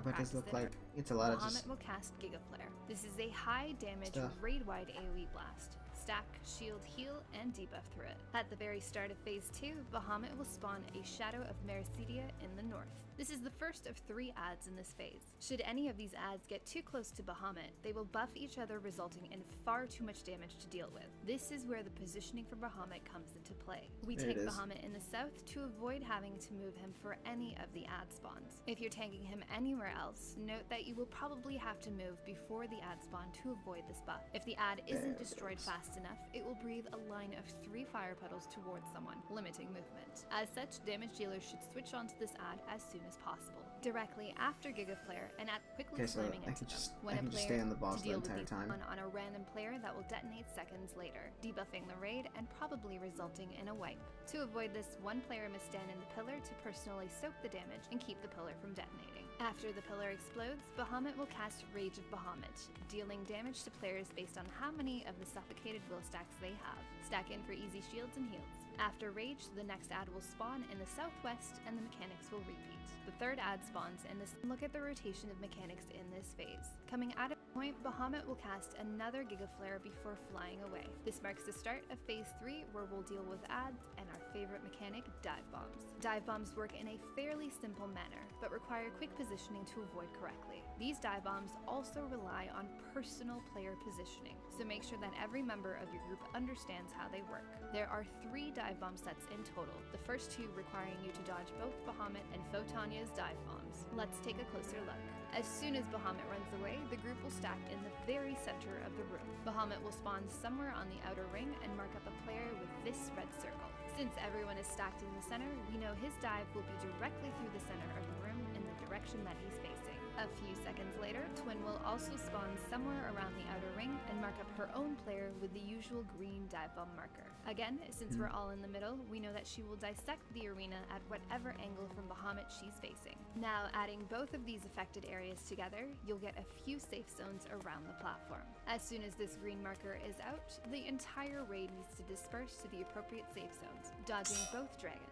but it does look like it's a lot of just... Bahamut will cast Giga Flare. This is a high damage raid-wide AoE blast. Stack, shield, heal, and debuff through it. At the very start of Phase 2, Bahamut will spawn a Shadow of Mericidia in the north. This is the first of 3 ads in this phase. Should any of these ads get too close to Bahamut, they will buff each other, resulting in far too much damage to deal with. This is where the positioning for Bahamut comes into play. We take Bahamut in the south to avoid having to move him for any of the ad spawns. If you're tanking him anywhere else, note that you will probably have to move before the ad spawn to avoid this buff. If the ad isn't destroyed fast enough, it will breathe a line of 3 fire puddles towards someone, limiting movement. As such, damage dealers should switch onto this ad as soon as possible. Directly after Giga Flare, and at quickly slamming into them. When a player stay on the boss to deal the entire with time. On a random player that will detonate seconds later, debuffing the raid and probably resulting in a wipe. To avoid this, one player must stand in the pillar to personally soak the damage and keep the pillar from detonating. After the pillar explodes, Bahamut will cast Rage of Bahamut, dealing damage to players based on how many of the suffocated will stacks they have. Stack in for easy shields and heals. After Rage, the next ad will spawn in the southwest and the mechanics will repeat. The third ad spawns in this. Look at the rotation of mechanics in this phase. Coming out of point, Bahamut will cast another Gigaflare before flying away. This marks the start of Phase 3, where we'll deal with ads and our favorite mechanic, dive bombs. Dive bombs work in a fairly simple manner, but require quick positioning to avoid correctly. These dive bombs also rely on personal player positioning, so make sure that every member of your group understands how they work. There are 3 dive bomb sets in total, the first 2 requiring you to dodge both Bahamut and Photonya's dive bombs. Let's take a closer look. As soon as Bahamut runs away, the group will stack in the very center of the room. Bahamut will spawn somewhere on the outer ring and mark up a player with this red circle. Since everyone is stacked in the center, we know his dive will be directly through the center of the room in the direction that he's facing. A few seconds later, Twin will also spawn somewhere around the outer ring and mark up her own player with the usual green dive bomb marker. Again, since we're all in the middle, we know that she will dissect the arena at whatever angle from Bahamut she's facing. Now, adding both of these affected areas together, you'll get a few safe zones around the platform. As soon as this green marker is out, the entire raid needs to disperse to the appropriate safe zones, dodging both dragons.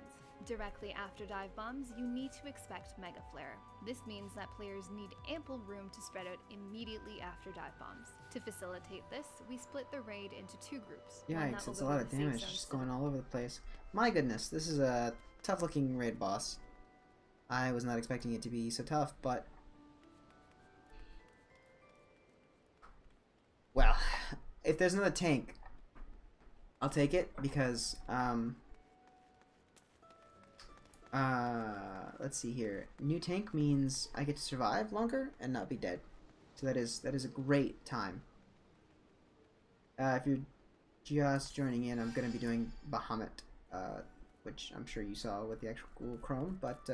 Directly after dive bombs, you need to expect Mega Flare. This means that players need ample room to spread out immediately after dive bombs. To facilitate this, we split the raid into 2 groups. Yikes, it's a lot of damage just going all over the place. My goodness, this is a tough looking raid boss. I was not expecting it to be so tough, but... well, if there's another tank, I'll take it, because, let's see here. New tank means I get to survive longer and not be dead. So that is a great time. If you're just joining in, I'm going to be doing Bahamut, which I'm sure you saw with the actual Google Chrome, but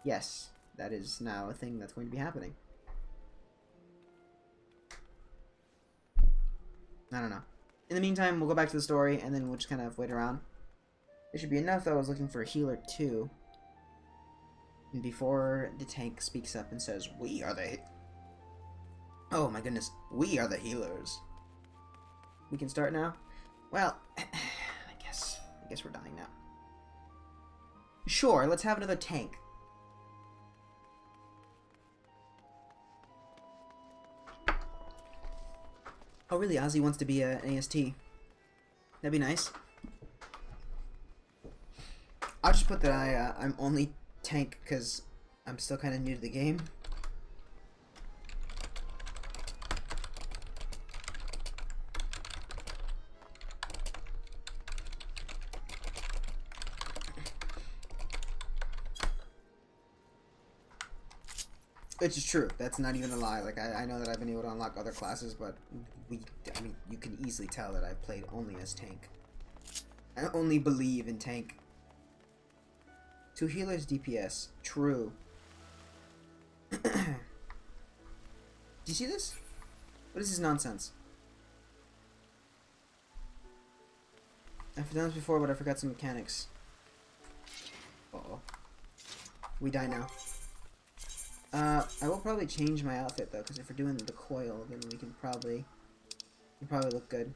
yes, that is now a thing that's going to be happening. I don't know. In the meantime, we'll go back to the story, and then we'll just kind of wait around. It should be enough that I was looking for a healer too. And before the tank speaks up and says, "We are the..." oh my goodness, "We are the healers." We can start now? Well, I guess we're dying now. Sure, let's have another tank. Oh really, Ozzy wants to be an AST. That'd be nice. I'll just put that I'm only tank because I'm still kind of new to the game. Which is true. That's not even a lie. Like, I know that I've been able to unlock other classes, but I mean, you can easily tell that I've played only as tank. I only believe in tank. 2 healers DPS. True. Do you see this? What is this nonsense? I've done this before, but I forgot some mechanics. Uh-oh. We die now. I will probably change my outfit though, because if we're doing the coil, then we can probably look good.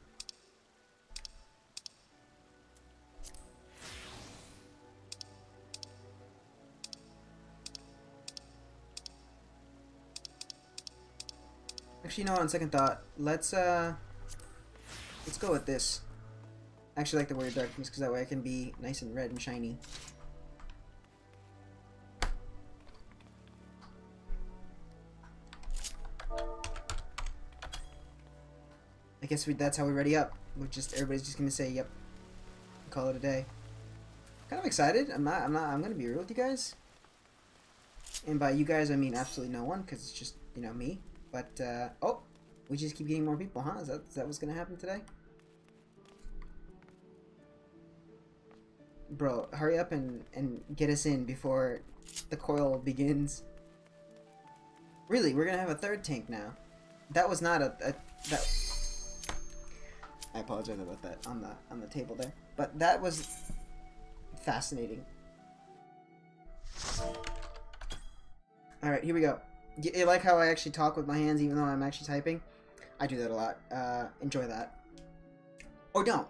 Actually, you know what, on second thought, let's go with this. I actually like the Warrior Darkness, because that way I can be nice and red and shiny. I guess that's how we ready up. Everybody's just gonna say, "Yep," call it a day. Kind of excited. I'm gonna be real with you guys. And by you guys, I mean absolutely no one, because it's just, you know, me. But oh, we just keep getting more people, huh? Is that what's gonna happen today? Bro, hurry up and get us in before the coil begins. Really, we're gonna have a 3rd tank now. That was not that. I apologize about that on the table there, but that was fascinating. All right, here we go. You like how I actually talk with my hands even though I'm actually typing? I do that a lot. Enjoy that. Or don't.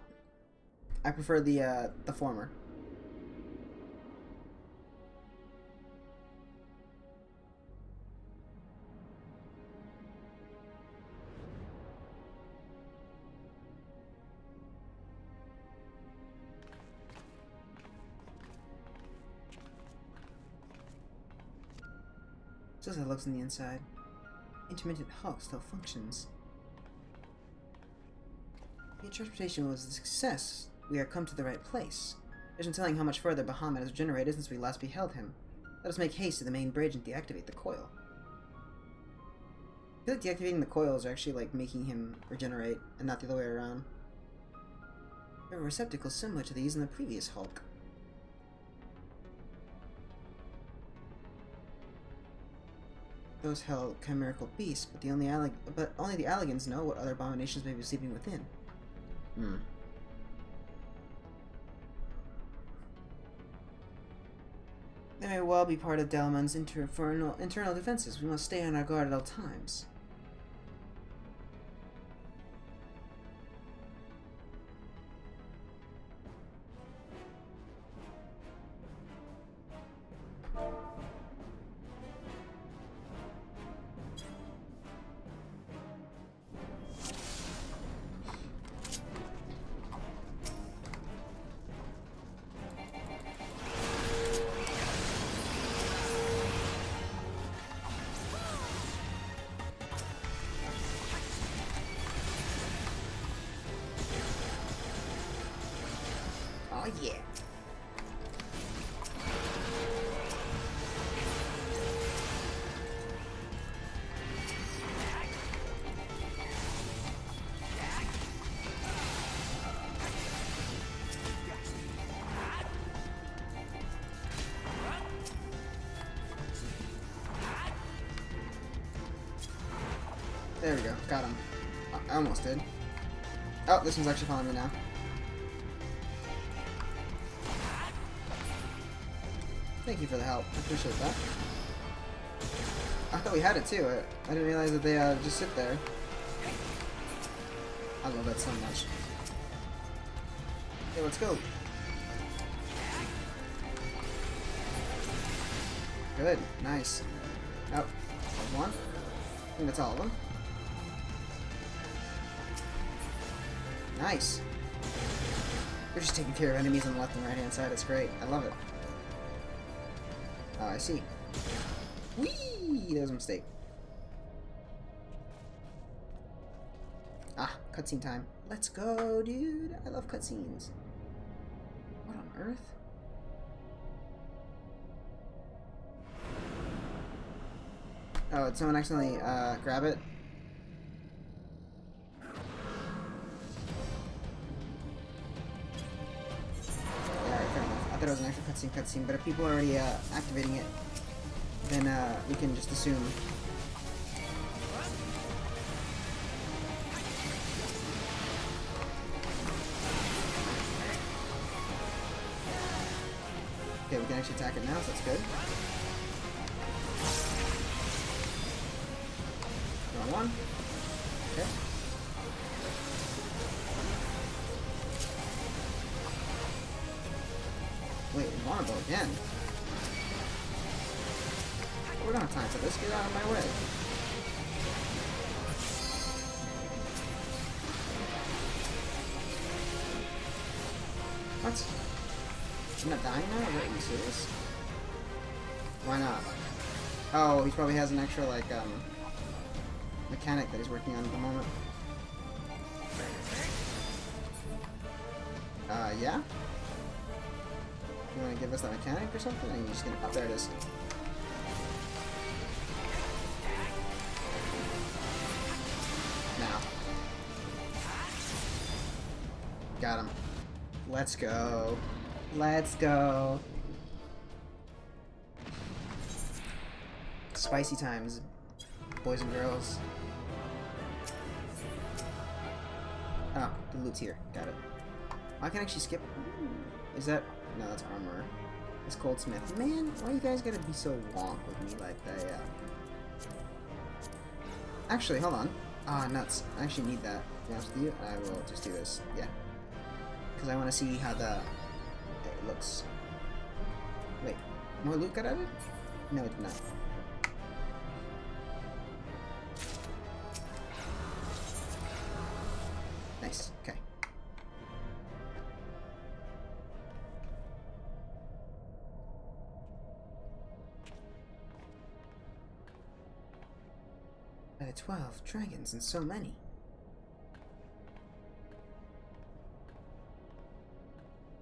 I prefer the former. Just how it looks on the inside. Intermittent hull still functions. The transportation was a success. We are come to the right place. There's no telling how much further Bahamut has generated since we last beheld him. Let us make haste to the main bridge and deactivate the coil. I feel like deactivating the coils are actually like making him regenerate and not the other way around. There were receptacles similar to these in the previous Hulk. Those held chimerical beasts, but only the Alligans know what other abominations may be sleeping within. They may well be part of Dalman's internal defenses. We must stay on our guard at all times. Oh yeah. There we go. Got him. I almost did. Oh, this one's actually following me now. Thank you for the help. I appreciate that. I thought we had it too. I didn't realize that they just sit there. I love that so much. Okay, let's go. Good. Nice. Oh, there's one. I think that's all of them. Nice. We're just taking care of enemies on the left and right hand side. It's great. I love it. Oh, I see. Whee! That was a mistake. Ah, cutscene time. Let's go, dude. I love cutscenes. What on earth? Oh, did someone accidentally grab it? I thought it was an actual cutscene, but if people are already activating it, then we can just assume. Okay, we can actually attack it now, so that's good. Wrong one. Okay. Wait, vulnerable again. We don't have time for this. Get out of my way. What? I'm not dying now? Are you serious? Why not? Oh, he probably has an extra, like, mechanic that he's working on at the moment. Yeah? You want to give us that mechanic or something? Or are you just gonna... Oh, there it is. Now. Got him. Let's go. Let's go. Spicy times, boys and girls. Oh, the loot's here. Got it. I can actually skip. Ooh. Is that... No, that's armor. It's Goldsmith. Man, why you guys gotta be so wonk with me like that? Yeah. Actually, hold on. Ah, nuts. I actually need that. To be honest with you, I will just do this. Yeah. Because I want to see how the... it looks. Wait. More loot got added? No, it did not. Nice. Okay. 12 dragons and so many.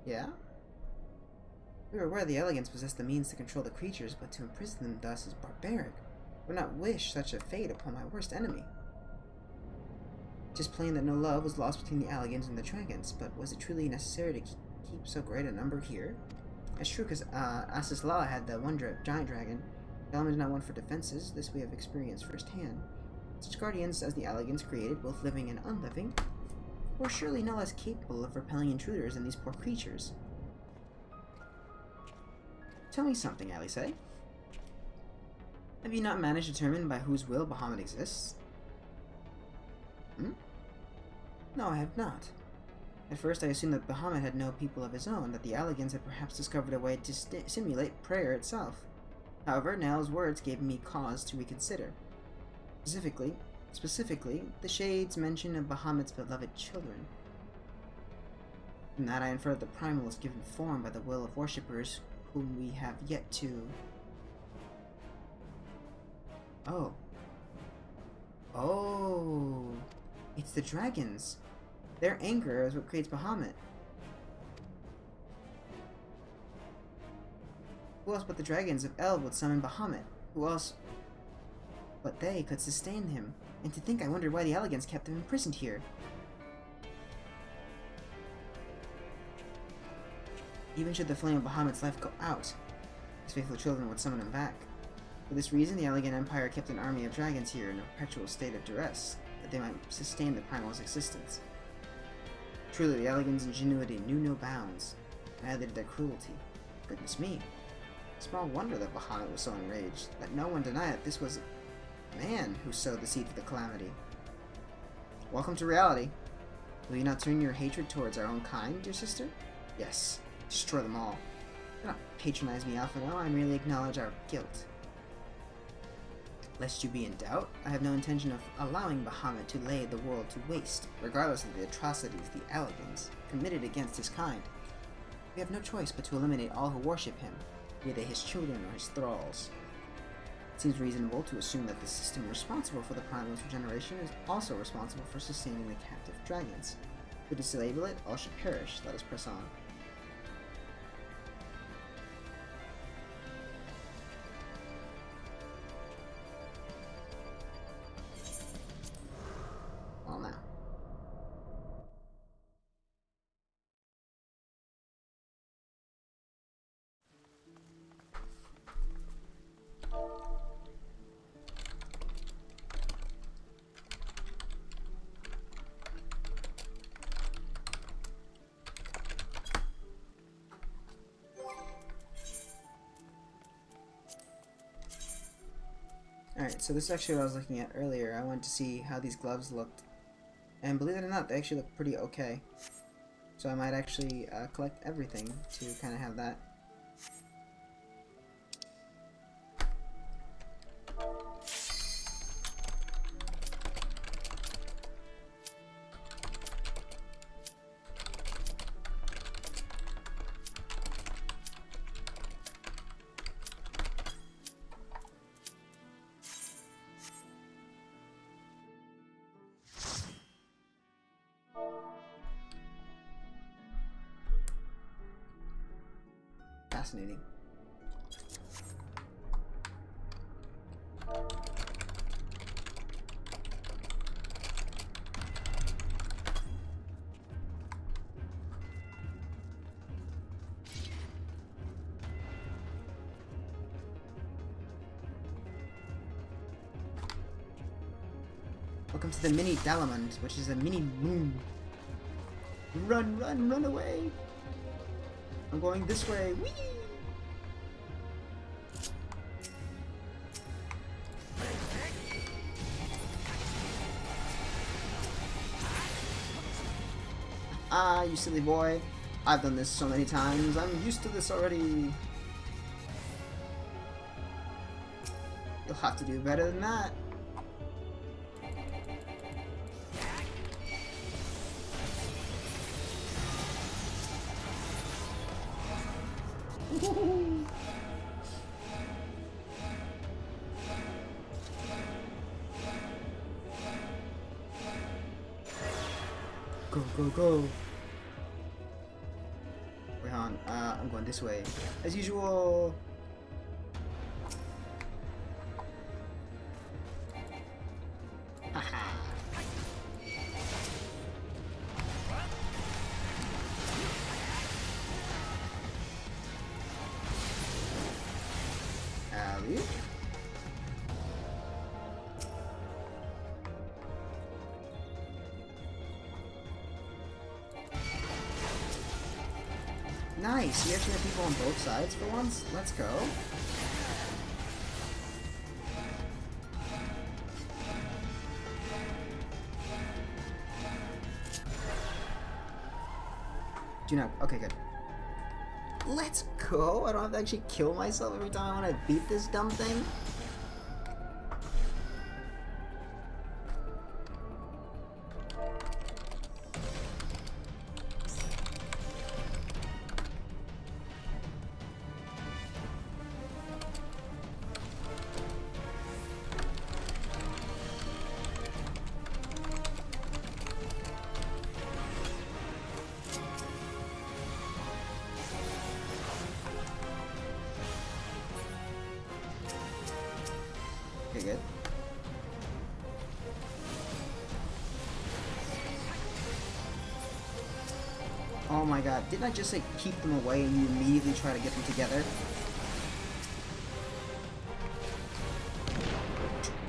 Yeah? We were aware the elegants possessed the means to control the creatures, but to imprison them thus is barbaric. I would not wish such a fate upon my worst enemy. It is plain that no love was lost between the elegants and the dragons, but was it truly necessary to keep so great a number here? It's true, because Asislao had the giant dragon. The element is not one for defenses, this we have experienced firsthand. Such guardians as the elegants created, both living and unliving, were surely no less capable of repelling intruders than these poor creatures. Tell me something, Alice. Have you not managed to determine by whose will Bahamut exists? No, I have not. At first I assumed that Bahamut had no people of his own, that the elegants had perhaps discovered a way to simulate prayer itself. However, Nell's words gave me cause to reconsider. Specifically, the Shade's mention of Bahamut's beloved children. From that I inferred that the primal was given form by the will of worshippers whom we have yet to... Oh. It's the dragons. Their anger is what creates Bahamut. Who else but the dragons of Eld would summon Bahamut? Who else but they could sustain him? And to think I wondered why the elegants kept him imprisoned here. Even should the flame of Bahamut's life go out, his faithful children would summon him back. For this reason, the Elegant Empire kept an army of dragons here in a perpetual state of duress, that they might sustain the primal's existence. Truly, the Elegant's ingenuity knew no bounds, neither did their cruelty. Goodness me. Small wonder that Bahamut was so enraged. Let no one deny that this was a man who sowed the seed of the calamity. Welcome to reality. Will you not turn your hatred towards our own kind, dear sister? Yes. Destroy them all. Do not patronize me, Alphino. I merely acknowledge our guilt. Lest you be in doubt, I have no intention of allowing Bahamut to lay the world to waste, regardless of the atrocities the Elegants committed against his kind. We have no choice but to eliminate all who worship him, be they his children or his thralls. It seems reasonable to assume that the system responsible for the primal's regeneration is also responsible for sustaining the captive dragons. If we disable it, all should perish. Let us press on. Well, now. Alright, so this is actually what I was looking at earlier. I wanted to see how these gloves looked. And believe it or not, they actually look pretty okay. So I might actually collect everything to kind of have that. Fascinating. Welcome to the mini Dalamund, which is a mini moon. Run, run, run away! I'm going this way. Whee! Ah, you silly boy. I've done this so many times. I'm used to this already. You'll have to do better than that. Go, go, go. Wait on. I'm going this way. As usual. Haha. Alley. Nice, you actually have people on both sides for once? Let's go. Do not. Okay, good. Let's go! I don't have to actually kill myself every time I want to beat this dumb thing. Okay, good. Oh my god, didn't I just like keep them away and you immediately try to get them together?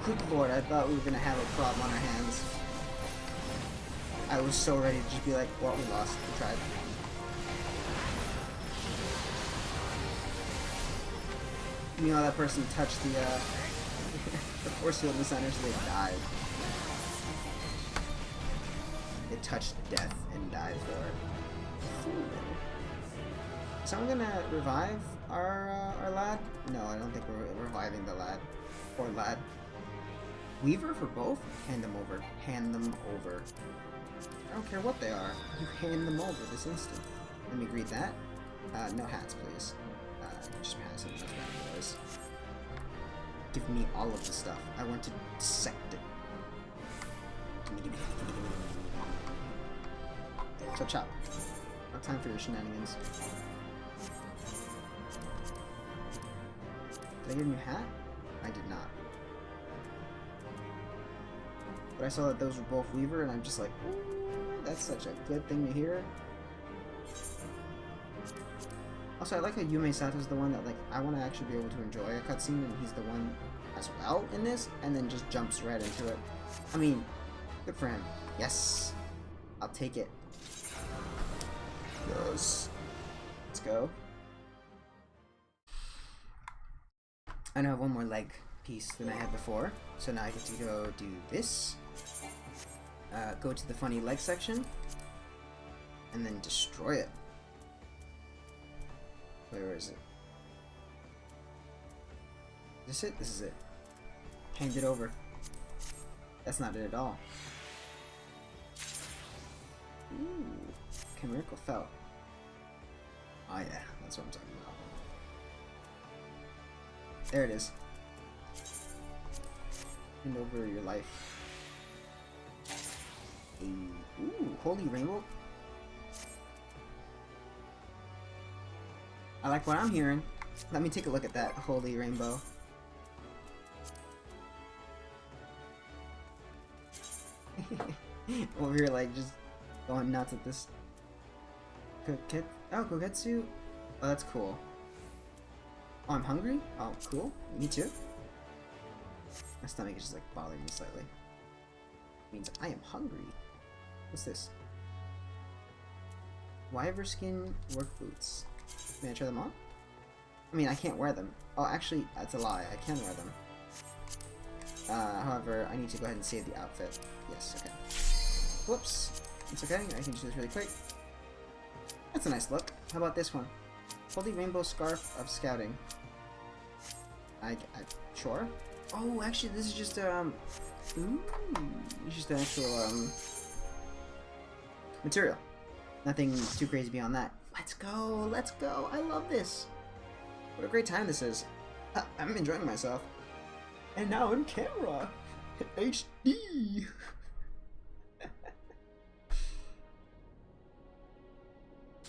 Good lord, I thought we were gonna have a problem on our hands. I was so ready to just be like, well, we lost, we tried. You know, that person touched the the force field in the center, so they died. They touched death and died for it. So I'm gonna revive our lad. No, I don't think we're reviving the lad or lad. Weaver for both. Hand them over. Hand them over. I don't care what they are. You hand them over this instant. Let me greet that. No hats, please. Just pass it. Just bad boys. Give me all of the stuff. I want to dissect it. Gimme. Chop chop. No time for your shenanigans. Did I give him a hat? I did not. But I saw that those were both Weaver, and I'm just like, ooh, that's such a good thing to hear. Also, I like how Yume Sato's the one that, like, I want to actually be able to enjoy a cutscene, and he's the one as well in this, and then just jumps right into it. I mean, good for him. Yes! I'll take it. Yes. Let's go. I now have one more leg piece than I had before, so now I get to go do this. Go to the funny leg section, and then destroy it. Where is it? Is this it? This is it. Hand it over. That's not it at all. Ooh. Chimerical felt. Oh yeah, that's what I'm talking about. There it is. Hand over your life. Ooh, holy rainbow. I like what I'm hearing. Let me take a look at that holy rainbow. Over here, like, just going nuts at this. Oh, Kogetsu? Oh, that's cool. Oh, I'm hungry? Oh, cool. Me too. My stomach is just, like, bothering me slightly. Means I am hungry. What's this? Wyver skin work boots. May I try them on? I mean, I can't wear them. Oh, actually, that's a lie. I can wear them. However, I need to go ahead and save the outfit. Yes, okay. Whoops. It's okay. I can just do this really quick. That's a nice look. How about this one? Holy Rainbow Scarf of Scouting. Sure. Oh, actually, this is just, ooh, it's just an actual, material. Nothing too crazy beyond that. Let's go, let's go. I love this. What a great time this is. I'm enjoying myself. And now in camera. HD.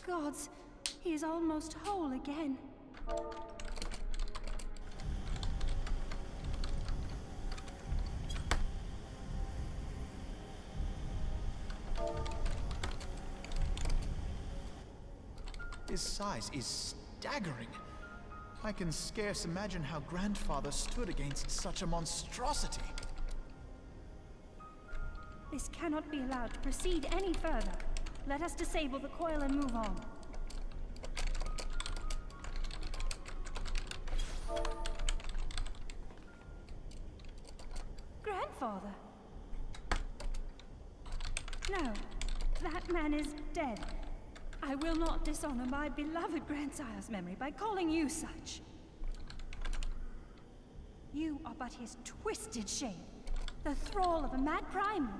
Gods, he is almost whole again. His size is staggering. I can scarce imagine how Grandfather stood against such a monstrosity. This cannot be allowed to proceed any further. Let us disable the coil and move on. Grandfather? No, that man is dead. I will not dishonor my beloved grandsire's memory by calling you such. You are but his twisted shape, the thrall of a mad primal.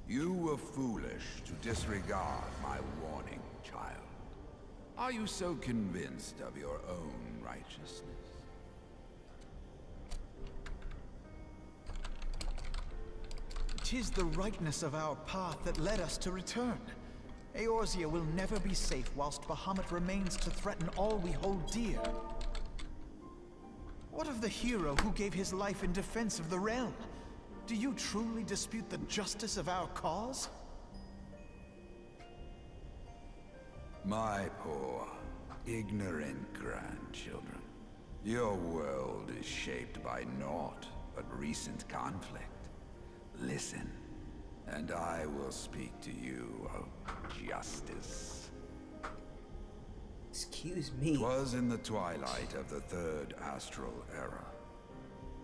You were foolish to disregard my warning, child. Are you so convinced of your own righteousness? 'Tis the rightness of our path that led us to return. Eorzea will never be safe whilst Bahamut remains to threaten all we hold dear. What of the hero who gave his life in defense of the realm? Do you truly dispute the justice of our cause? My poor, ignorant grandchildren. Your world is shaped by naught but recent conflict. Listen, and I will speak to you of justice. Excuse me. 'Twas in the twilight of the Third Astral Era.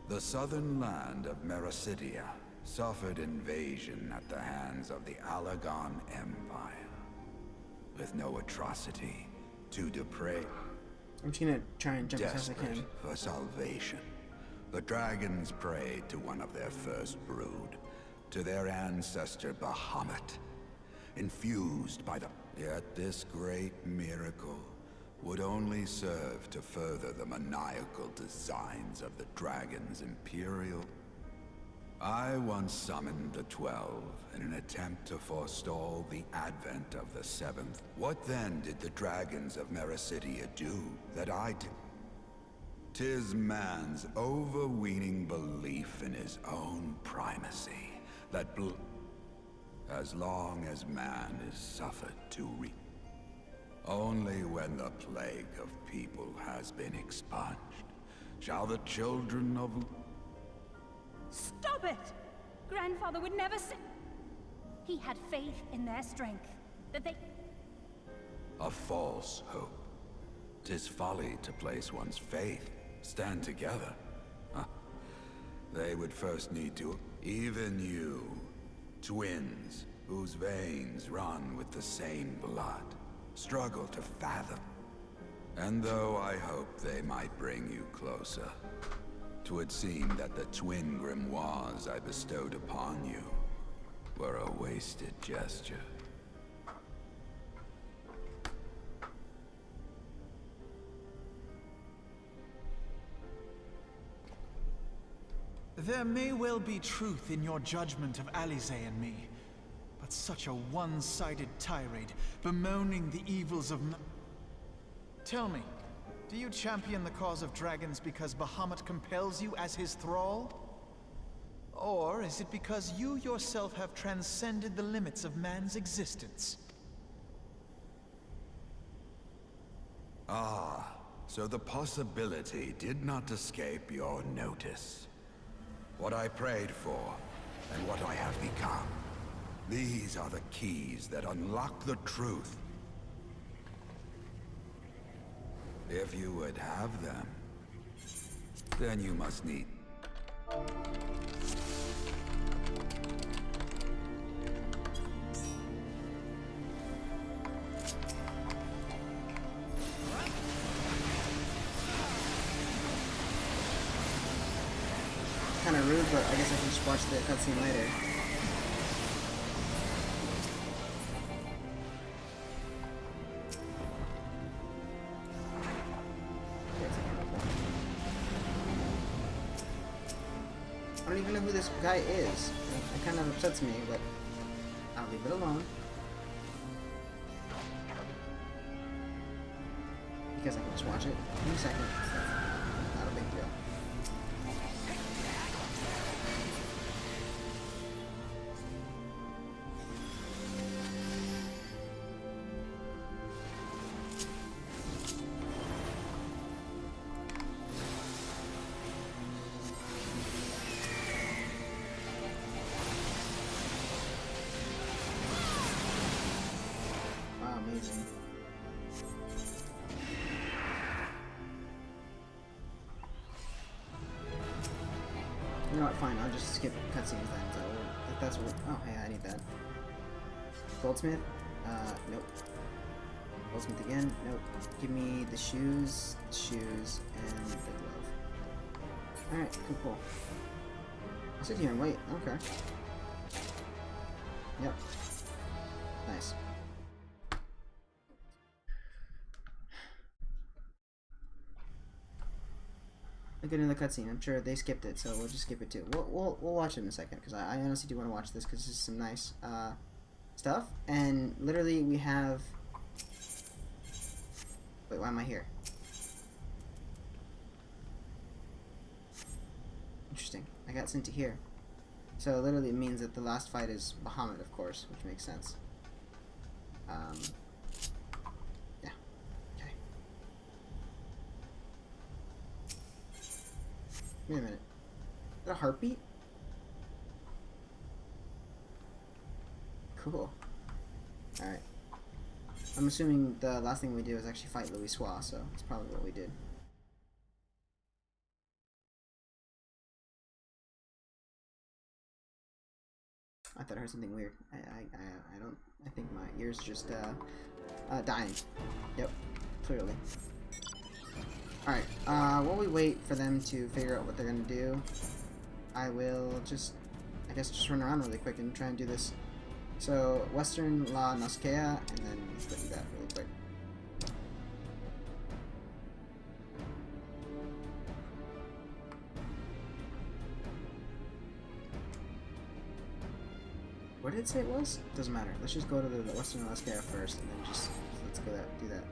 The southern land of Mericidia suffered invasion at the hands of the Alagon Empire. With no atrocity too depraved, I'm just gonna try and jump as fast as I desperate can. for salvation, the dragons prayed to one of their first brood, to their ancestor Bahamut, infused by the... Yet this great miracle would only serve to further the maniacal designs of the dragon's imperial... I once summoned the 12 in an attempt to forestall the advent of the 7th. What then did the dragons of Mericidia do that I did? 'Tis man's overweening belief in his own primacy that as long as man is suffered to reap. Only when the plague of people has been expunged shall the children of... Stop it! Grandfather would never say... He had faith in their strength, that they... A false hope. 'Tis folly to place one's faith. Stand together. Huh. They would first need to... Even you, twins, whose veins run with the same blood, struggle to fathom. And though I hope they might bring you closer, 'twould seem that the twin grimoires I bestowed upon you were a wasted gesture. There may well be truth in your judgment of Alize and me, but such a one-sided tirade, bemoaning the evils of Tell me, do you champion the cause of dragons because Bahamut compels you as his thrall? Or is it because you yourself have transcended the limits of man's existence? Ah, so the possibility did not escape your notice. What I prayed for, and what I have become. These are the keys that unlock the truth. If you would have them, then you must need... Kind of rude, but I guess I can just watch the cutscene later. I don't even know who this guy is. It kind of upsets me, but I'll leave it alone. because I can just watch it in a second. So not a big deal. Wow, amazing. You know what, fine, I'll just skip cutscenes then. If that's what, oh, hey, I need that. Goldsmith? Nope. Goldsmith again? Nope. Give me the shoes, and the glove. Alright, cool. I'll sit here and wait, okay. Yep. Nice. Look at the cutscene. I'm sure they skipped it, so we'll just skip it too. We'll watch it in a second because I honestly do want to watch this because this is some nice stuff. And literally, we have. Wait, why am I here? Interesting. I got sent to here, so literally it means that the last fight is Bahamut, of course, which makes sense. Yeah. Okay. Wait a minute. Is that a heartbeat? Cool. Alright. I'm assuming the last thing we do is actually fight Louis Soir, so that's probably what we did. I thought I heard something weird. I don't. I think my ears just dying. Yep, clearly. Alright, while we wait for them to figure out what they're gonna do, I will just, I guess, just run around really quick and try and do this. So, Western La Noscea, and then let's go do that really quick. Where did it say it was? Doesn't matter. Let's just go to the Western La Noscea first, and then just, let's go do that.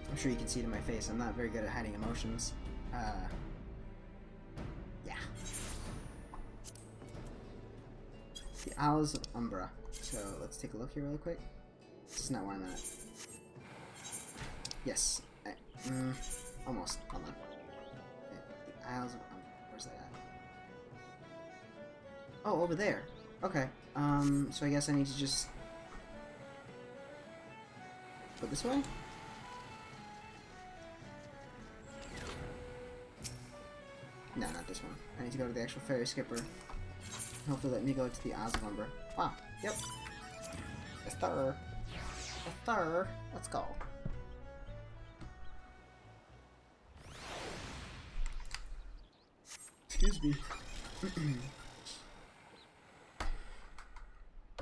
I'm sure you can see it in my face. I'm not very good at hiding emotions. Yeah. The Owls of Umbra. So let's take a look here real quick. This is not where I'm at. Yes. Almost. Hold on. Okay. The Isles of Umbra. Where's that at? Oh, over there. Okay. So I guess I need to just go this way? No, not this one. I need to go to the actual ferry skipper. Hopefully let me go to the Isles of Umbra. Wow. Yep. Yes, sir. Yes, sir. Let's go. Excuse me.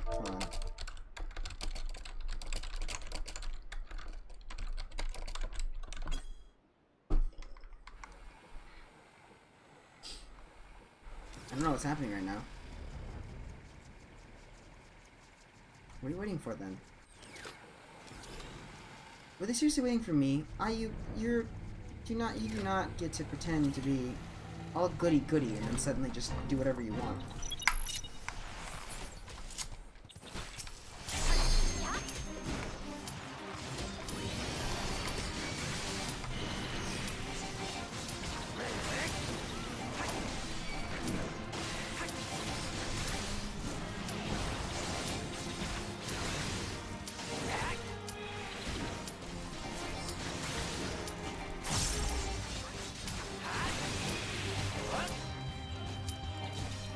Hold on. I don't know what's happening right now. What are you waiting for then? Were they seriously waiting for me? You do not get to pretend to be all goody and then suddenly just do whatever you want.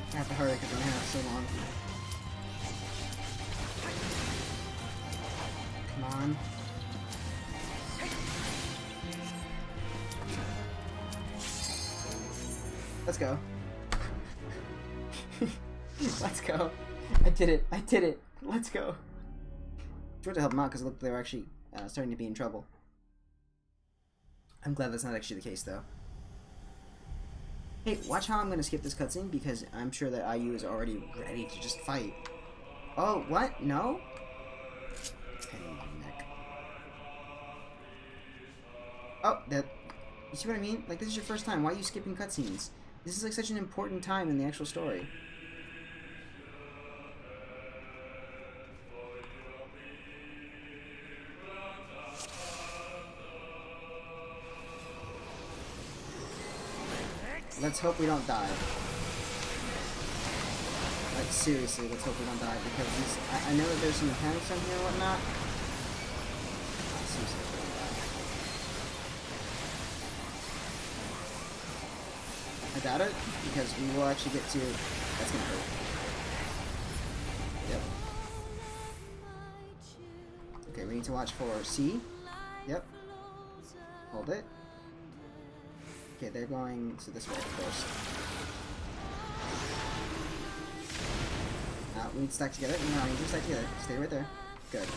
I have to hurry because I'm gonna have so long. Come on. Let's go. Let's go. I did it. Let's go. I tried to help them out because it looked like they were actually starting to be in trouble. I'm glad that's not actually the case though. Hey, watch how I'm gonna skip this cutscene because I'm sure that IU is already ready to just fight. Oh, what? No? Pain in my neck. Oh, that. You see what I mean? Like, this is your first time. Why are you skipping cutscenes? This is like such an important time in the actual story. Let's hope we don't die. Like, seriously, let's hope we don't die, because these, I know that there's some mechanics on here and whatnot. Seriously, hope we don't die. I doubt it, because we will actually get to... That's gonna hurt. Yep. Okay, we need to watch for C. Yep. Hold it. Okay, they're going to this way, of course. We need to stack together. No, we need to stack together. Stay right there. Good.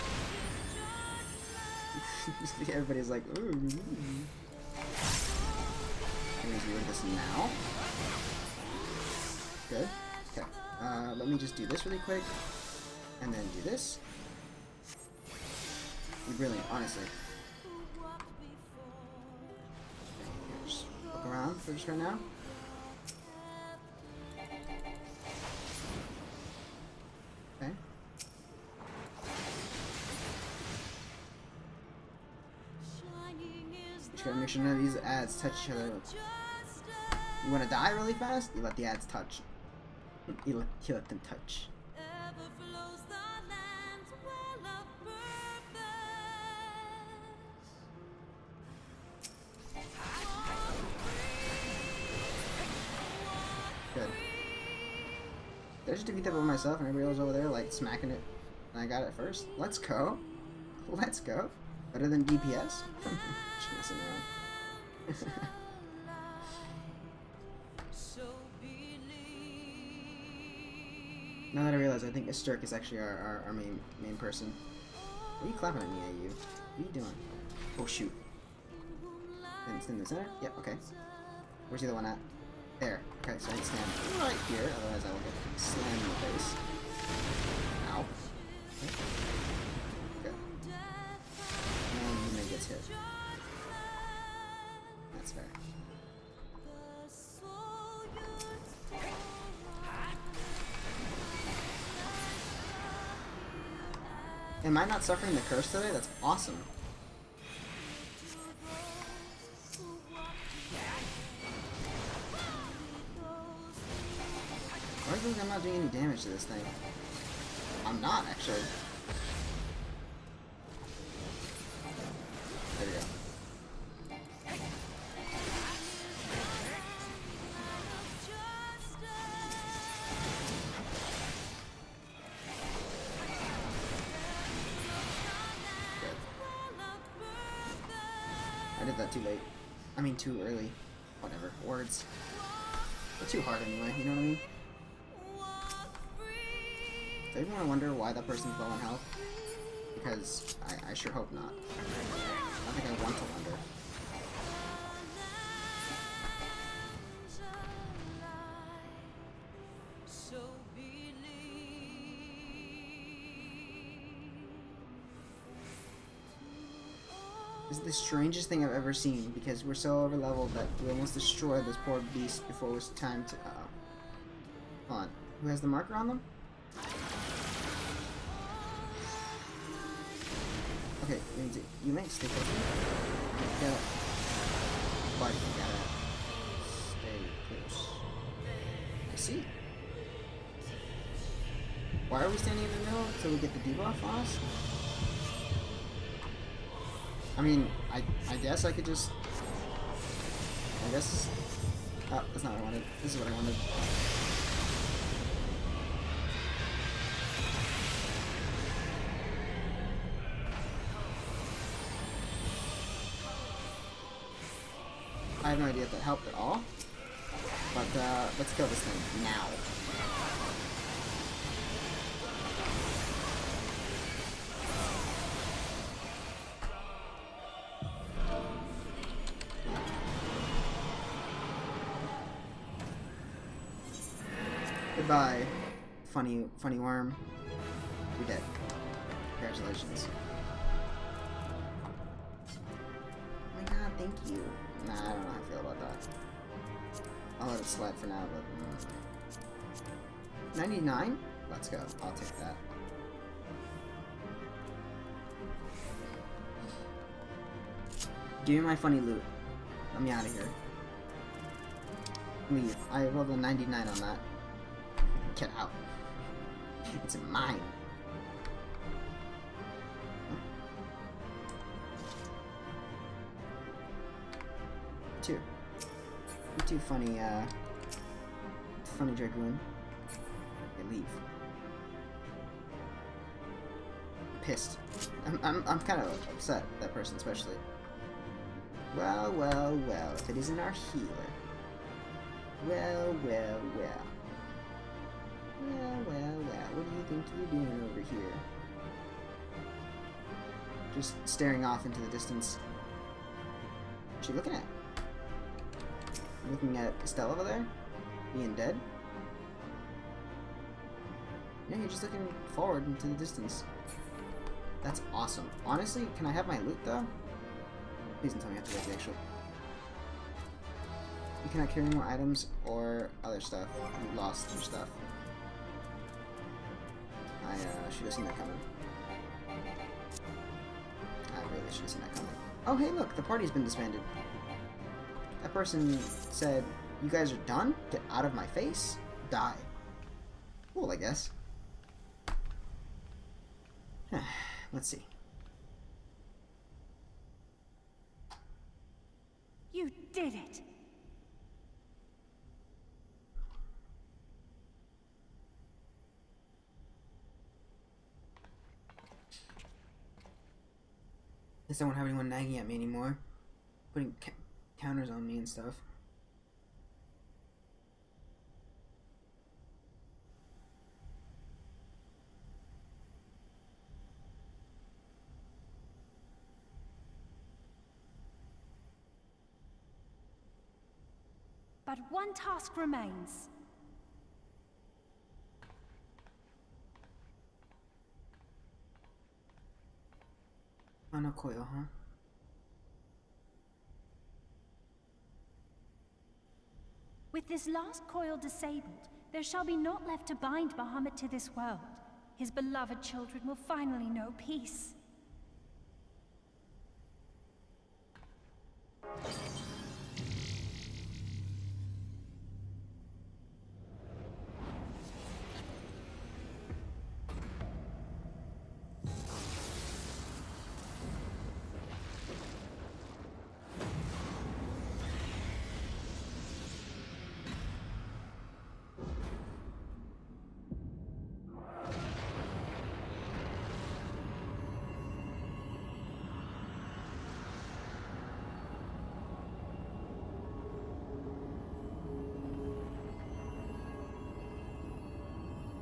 Everybody's like, ooh. I'm gonna do this now. Good. Okay. Let me just do this really quick. And then do this. You're brilliant, honestly. Just look around for just right now. Okay. Just gotta make sure none of these ads touch each other. You wanna die really fast? You let the ads touch. You let them touch. Good. Did I just defeat that by myself and everybody else over there like smacking it and I got it first? Let's go. Let's go. Better than DPS? Just messing around. Now that I realize, I think Esturk is actually our main person. What are you clapping at me, AU? What are you doing? Oh shoot. And it's in the center? Yep, okay. Where's the other one at? There. Okay, so I can stand right here, otherwise I will get slammed in the face. Ow. Okay. Good. And he may get hit. That's fair. Am I not suffering the curse today? That's awesome. Why do you think I'm not doing any damage to this thing? I'm not, actually. There we go. Good. I did that too late. I mean, too early. Whatever. Words. But too hard anyway, you know what I mean? Does anyone wonder why that person's low on health? Because I sure hope not. I think I want to wonder. This is the strangest thing I've ever seen because we're so over leveled that we almost destroyed this poor beast before it was time to. Hold on. Who has the marker on them? Okay, you might stay close. You gotta, but you gotta stay close. I see. Why are we standing in the middle until we get the debuff on us? I mean, I guess I could just. I guess. Oh, that's not what I wanted. This is what I wanted. I have no idea if that helped at all, but let's kill this thing now. Goodbye, funny worm. You're dead. Congratulations. Oh my god, thank you. Nah, I don't know how I feel about that. I'll let it slide for now, but... 99? Let's go. I'll take that. Give me my funny loot. Let me out of here. Leave. I rolled a 99 on that. Get out. It's mine. Two. You two funny, funny Dragoon. They leave. Pissed. I'm kind of upset, that person especially. Well, well, well, if it isn't our healer. Well, well, well. Well, well, well, what do you think you're doing over here? Just staring off into the distance. What's she looking at? Looking at Estelle over there? Being dead? Yeah, you're just looking forward into the distance. That's awesome. Honestly, can I have my loot though? Please don't tell me I have to get the actual... You cannot carry more items or other stuff. You lost your stuff. I should have seen that coming. I really should have seen that coming. Oh hey look, the party's been disbanded. That person said, you guys are done? Get out of my face? Die. Cool, I guess. Let's see. You did it! At least I won't have anyone nagging at me anymore. Putting counters on me and stuff. But one task remains. Final coil, huh? With this last coil disabled, there shall be naught left to bind Bahamut to this world. His beloved children will finally know peace.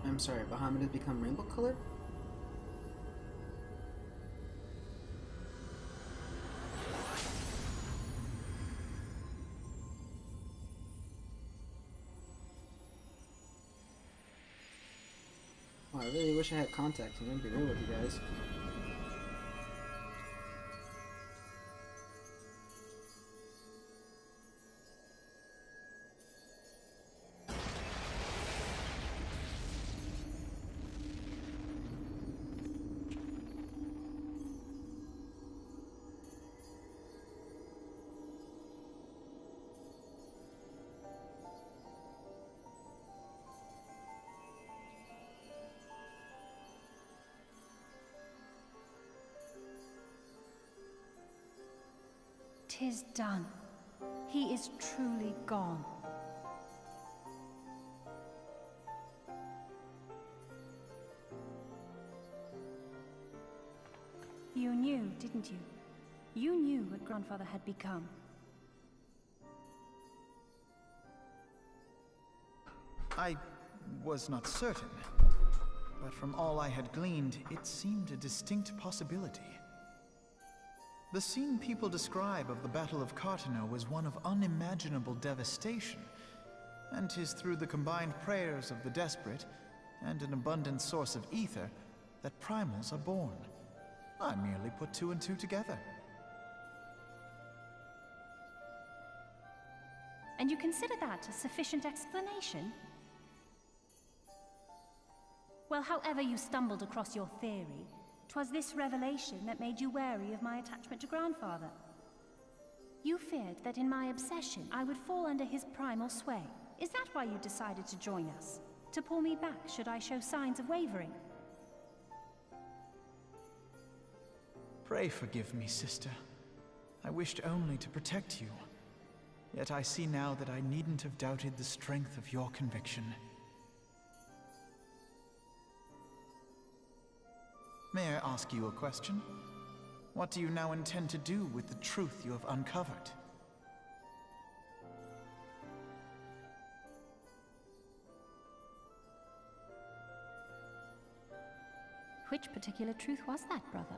I'm sorry, Bahamut has become rainbow colored? Well, I really wish I had contacts. I'm gonna be real with you guys. "'Tis done. He is truly gone." You knew, didn't you? You knew what Grandfather had become. I was not certain, but from all I had gleaned, it seemed a distinct possibility. The scene people describe of the Battle of Carteneau was one of unimaginable devastation, And 'tis through the combined prayers of the desperate and an abundant source of ether that primals are born. I merely put two and two together. And you consider that a sufficient explanation? Well, however you stumbled across your theory, 'twas this revelation that made you wary of my attachment to Grandfather. You feared that in my obsession, I would fall under his primal sway. Is that why you decided to join us? To pull me back should I show signs of wavering? Pray forgive me, sister. I wished only to protect you. Yet I see now that I needn't have doubted the strength of your conviction. May I ask you a question? What do you now intend to do with the truth you have uncovered? Which particular truth was that, brother?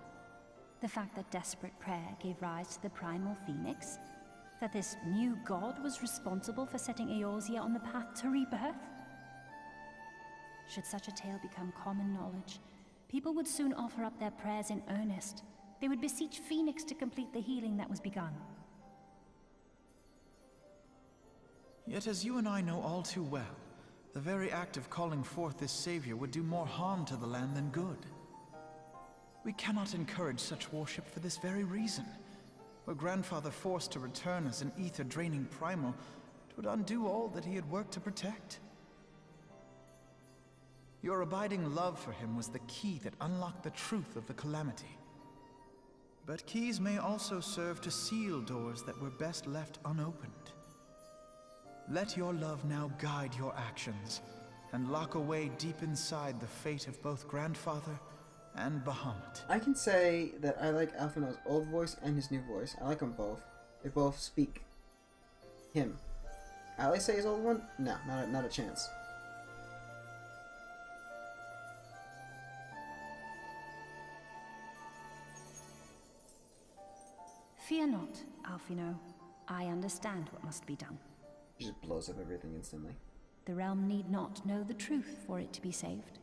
The fact that desperate prayer gave rise to the primal phoenix? That this new god was responsible for setting Eorzea on the path to rebirth? Should such a tale become common knowledge, people would soon offer up their prayers in earnest. They would beseech Phoenix to complete the healing that was begun. Yet as you and I know all too well, the very act of calling forth this savior would do more harm to the land than good. We cannot encourage such worship for this very reason. Were Grandfather forced to return as an ether-draining primal, it would undo all that he had worked to protect. Your abiding love for him was the key that unlocked the truth of the calamity. But keys may also serve to seal doors that were best left unopened. Let your love now guide your actions, and lock away deep inside the fate of both Grandfather and Bahamut. I can say that I like Alphinaud's old voice and his new voice. I like them both. They both speak him. Alice say his old one? No, not a chance. Fear not, Alphinaud. I understand what must be done. He just blows up everything instantly. The realm need not know the truth for it to be saved.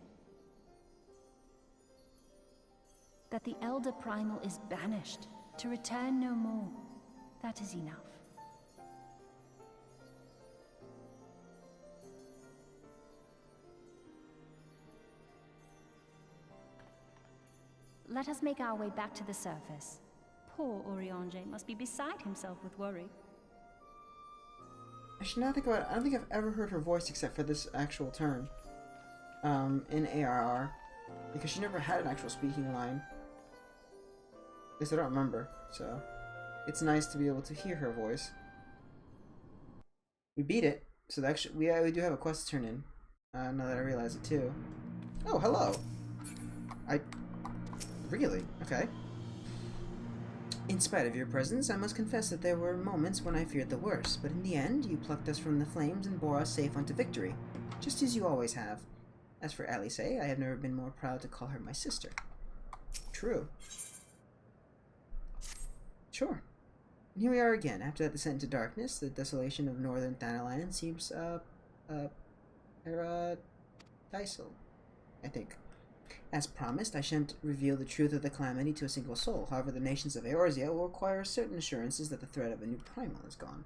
That the Elder Primal is banished, to return no more. That is enough. Let us make our way back to the surface. Poor Urianger must be beside himself with worry. Actually, now I think about it, I don't think I've ever heard her voice except for this actual turn. In ARR. Because she never had an actual speaking line. At least I don't remember, so it's nice to be able to hear her voice. We beat it, so actually we do have a quest to turn in. Now that I realize it too. Oh, hello! Really? Okay. In spite of your presence, I must confess that there were moments when I feared the worst, but in the end, you plucked us from the flames and bore us safe onto victory, just as you always have. As for Alice, I have never been more proud to call her my sister. True. Sure. And here we are again. After that descent into darkness, the desolation of northern Thanalan seems, paradisal, I think. As promised, I shan't reveal the truth of the calamity to a single soul. However, the nations of Eorzea will require certain assurances that the threat of a new primal is gone.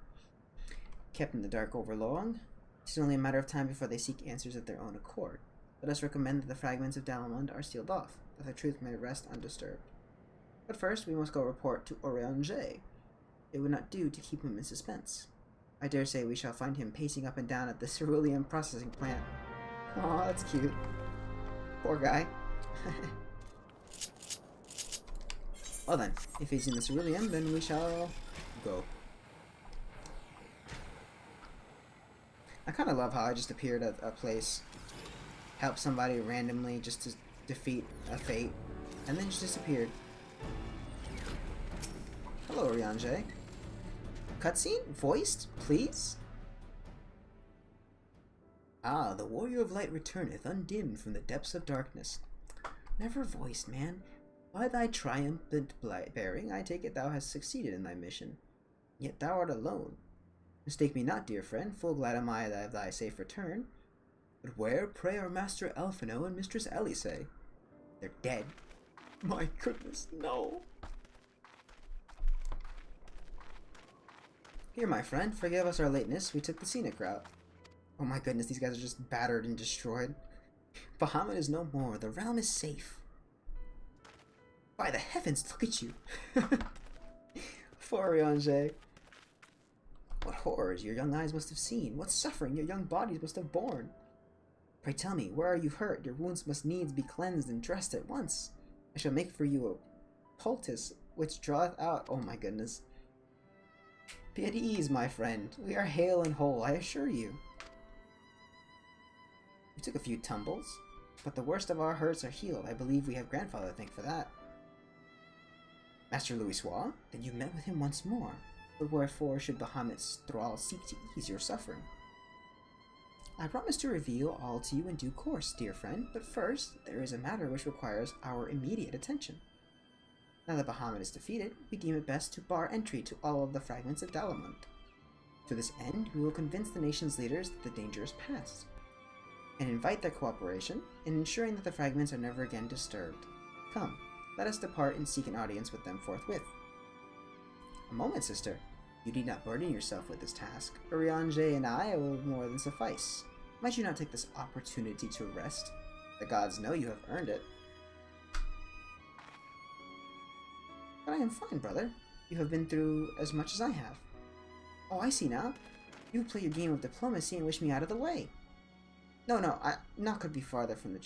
Kept in the dark over long, it is only a matter of time before they seek answers of their own accord. Let us recommend that the fragments of Dalamund are sealed off, that the truth may rest undisturbed. But first, we must go report to Urianger. It would not do to keep him in suspense. I dare say we shall find him pacing up and down at the cerulean processing plant. Aw, that's cute. Poor guy. Well then, if he's in the cerulean, then we shall go. I kind of love how I just appeared at a place, helped somebody randomly just to defeat a fate, and then just disappeared. Hello, Urianger. Cutscene? Voiced? Please? Ah, the warrior of light returneth, undimmed from the depths of darkness. Never voiced, man. By thy triumphant bearing, I take it thou hast succeeded in thy mission. Yet thou art alone. Mistake me not, dear friend, full glad am I of thy safe return. But where, pray, are Master Elfino and Mistress Elise? They're dead. My goodness, no. Here, my friend, forgive us our lateness. We took the scenic route. Oh my goodness, these guys are just battered and destroyed. Bahamut is no more. The realm is safe. By the heavens, look at you. Foriange. What horrors your young eyes must have seen. What suffering your young bodies must have borne. Pray tell me, where are you hurt? Your wounds must needs be cleansed and dressed at once. I shall make for you a poultice which draweth out... Oh my goodness. Be at ease, my friend. We are hale and whole, I assure you. We took a few tumbles, but the worst of our hurts are healed. I believe we have grandfather to thank for that. Master Louisoix, then you met with him once more. But wherefore should Bahamut's thrall seek to ease your suffering? I promise to reveal all to you in due course, dear friend, but first, there is a matter which requires our immediate attention. Now that Bahamut is defeated, we deem it best to bar entry to all of the fragments of Dalamont. To this end, we will convince the nation's leaders that the danger is past, and invite their cooperation in ensuring that the fragments are never again disturbed. Come, let us depart and seek an audience with them forthwith. A moment, sister. You need not burden yourself with this task. Urianger and I will more than suffice. Might you not take this opportunity to rest? The gods know you have earned it. But I am fine, brother. You have been through as much as I have. Oh, I see now. You play your game of diplomacy and wish me out of the way. No, naught could be further from the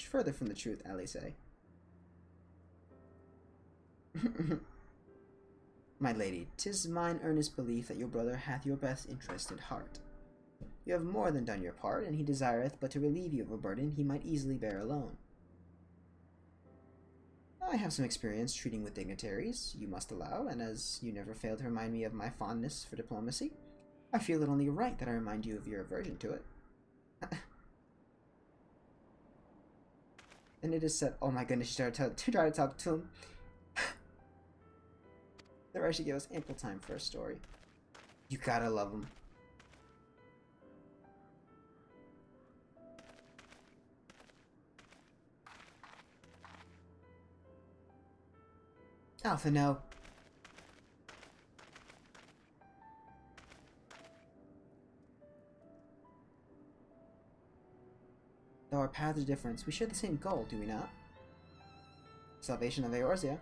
truth, Elise. My lady, 'tis mine earnest belief that your brother hath your best interest at heart. You have more than done your part, and he desireth but to relieve you of a burden he might easily bear alone. I have some experience treating with dignitaries, you must allow, and as you never fail to remind me of my fondness for diplomacy, I feel it only right that I remind you of your aversion to it. And it is said, oh my goodness, she started to try to talk to him. The rest should give us ample time for a story. You gotta love him. Alpha, no. Though our paths are different, we share the same goal, do we not? Salvation of Eorzea.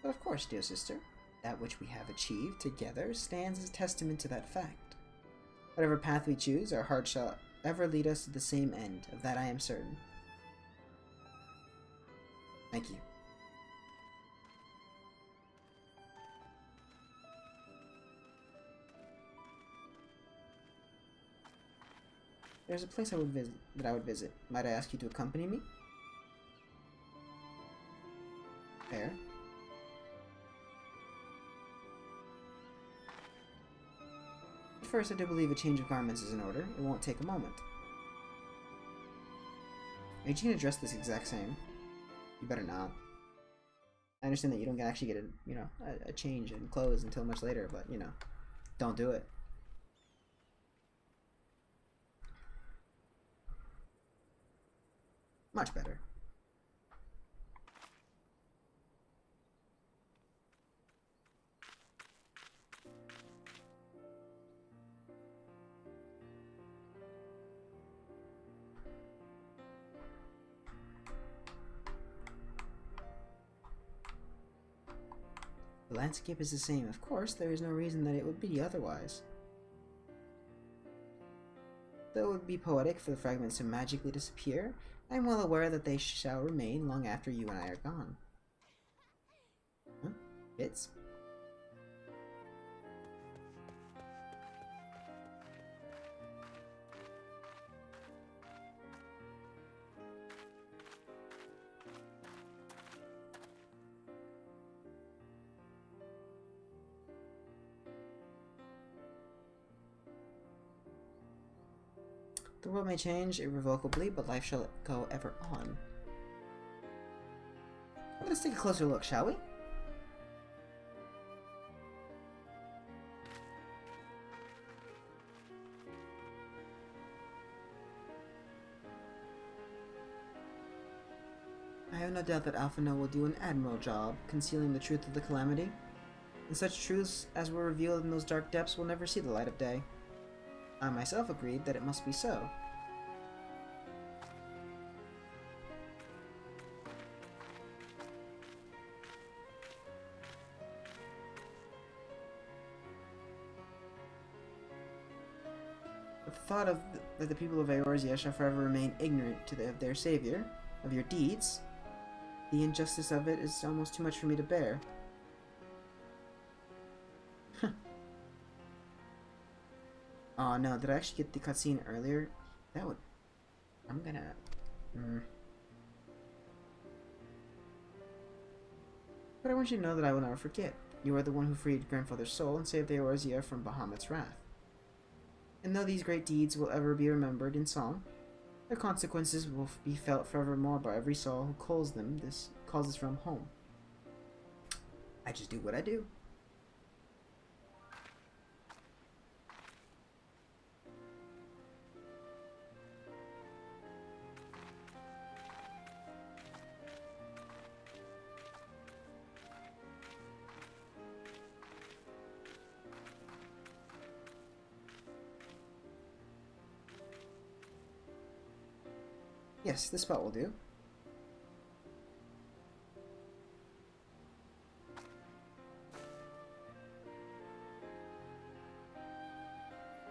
But of course, dear sister, that which we have achieved together stands as testament to that fact. Whatever path we choose, our heart shall ever lead us to the same end, of that I am certain. Thank you. There's a place I would visit. Might I ask you to accompany me? Fair. First, I do believe a change of garments is in order. It won't take a moment. Are you gonna dress this exact same? You better not. I understand that you don't actually get a change in clothes until much later, but don't do it. Much better. The landscape is the same. Of course, there is no reason that it would be otherwise. Though it would be poetic for the fragments to magically disappear, I am well aware that they shall remain long after you and I are gone. Huh? Bits? The world may change irrevocably, but life shall go ever on. Let's take a closer look, shall we? I have no doubt that Alphino will do an admirable job concealing the truth of the calamity, and such truths as were revealed in those dark depths will never see the light of day. I myself agreed that it must be so. The thought of that the people of Eorzea shall forever remain ignorant of their savior, of your deeds, the injustice of it is almost too much for me to bear. Oh no, did I actually get the cutscene earlier? That would... I'm gonna... But I want you to know that I will never forget. You are the one who freed Grandfather's soul and saved Eorzea from Bahamut's wrath. And though these great deeds will ever be remembered in song, their consequences will be felt forevermore by every soul who calls this realm home. I just do what I do. Yes, this spot will do.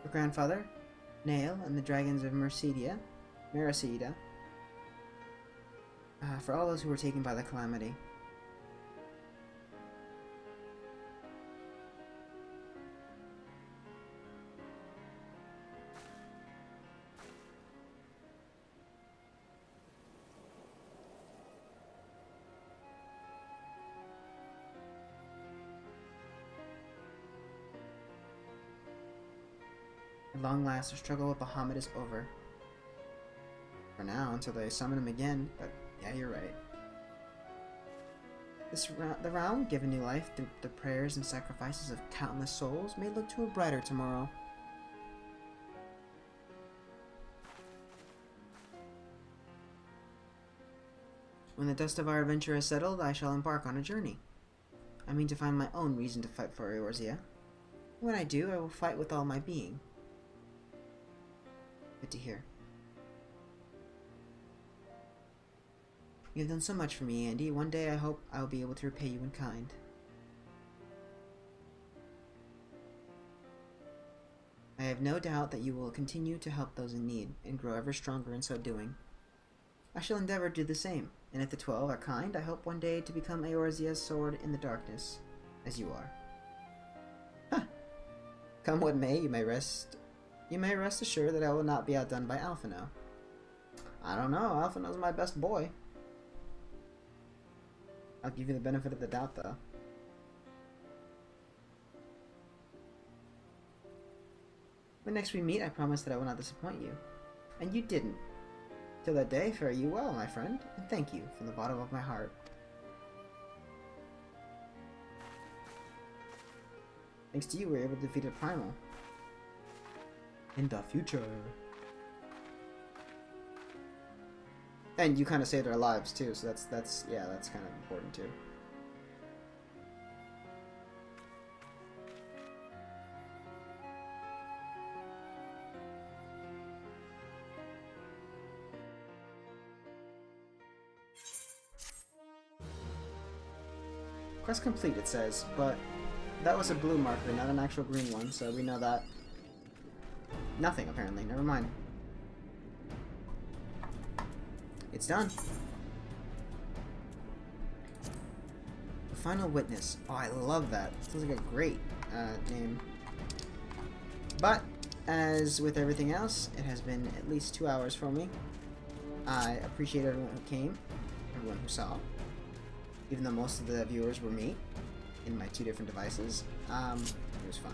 Your grandfather, Nail, and the dragons of Mercedia, for all those who were taken by the calamity. At long last, the struggle with Bahamut is over. For now, until they summon him again, but yeah, you're right. The realm, given new life through the prayers and sacrifices of countless souls, may look to a brighter tomorrow. When the dust of our adventure is settled, I shall embark on a journey. I mean to find my own reason to fight for Eorzea. When I do, I will fight with all my being. Good to hear. You have done so much for me, Andy. One day I hope I will be able to repay you in kind. I have no doubt that you will continue to help those in need, and grow ever stronger in so doing. I shall endeavor to do the same, and if the 12 are kind, I hope one day to become Eorzea's sword in the darkness, as you are. Huh. Come what may, you may rest assured that I will not be outdone by Alphino. I don't know, Alphino's my best boy. I'll give you the benefit of the doubt, though. When next we meet, I promise that I will not disappoint you. And you didn't. Till that day, fare you well, my friend, and thank you from the bottom of my heart. Thanks to you, we were able to defeat a primal. In the future. And you kind of saved our lives too, so that's kind of important too. Quest complete, it says, but that was a blue marker, not an actual green one, so we know that. Nothing, apparently. Never mind. It's done. The Final Witness. Oh, I love that. Sounds like a great name. But, as with everything else, it has been at least 2 hours for me. I appreciate everyone who came, everyone who saw. Even though most of the viewers were me, in my 2 different devices. It was fun.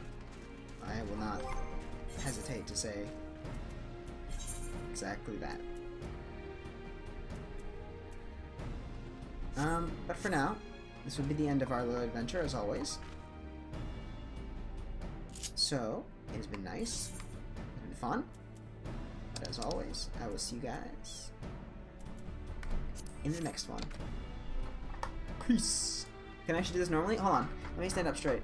I will not hesitate to say exactly that. But for now, this will be the end of our little adventure, as always. So, it has been nice. It's been fun. But as always, I will see you guys in the next one. Peace. Can I actually do this normally? Hold on. Let me stand up straight.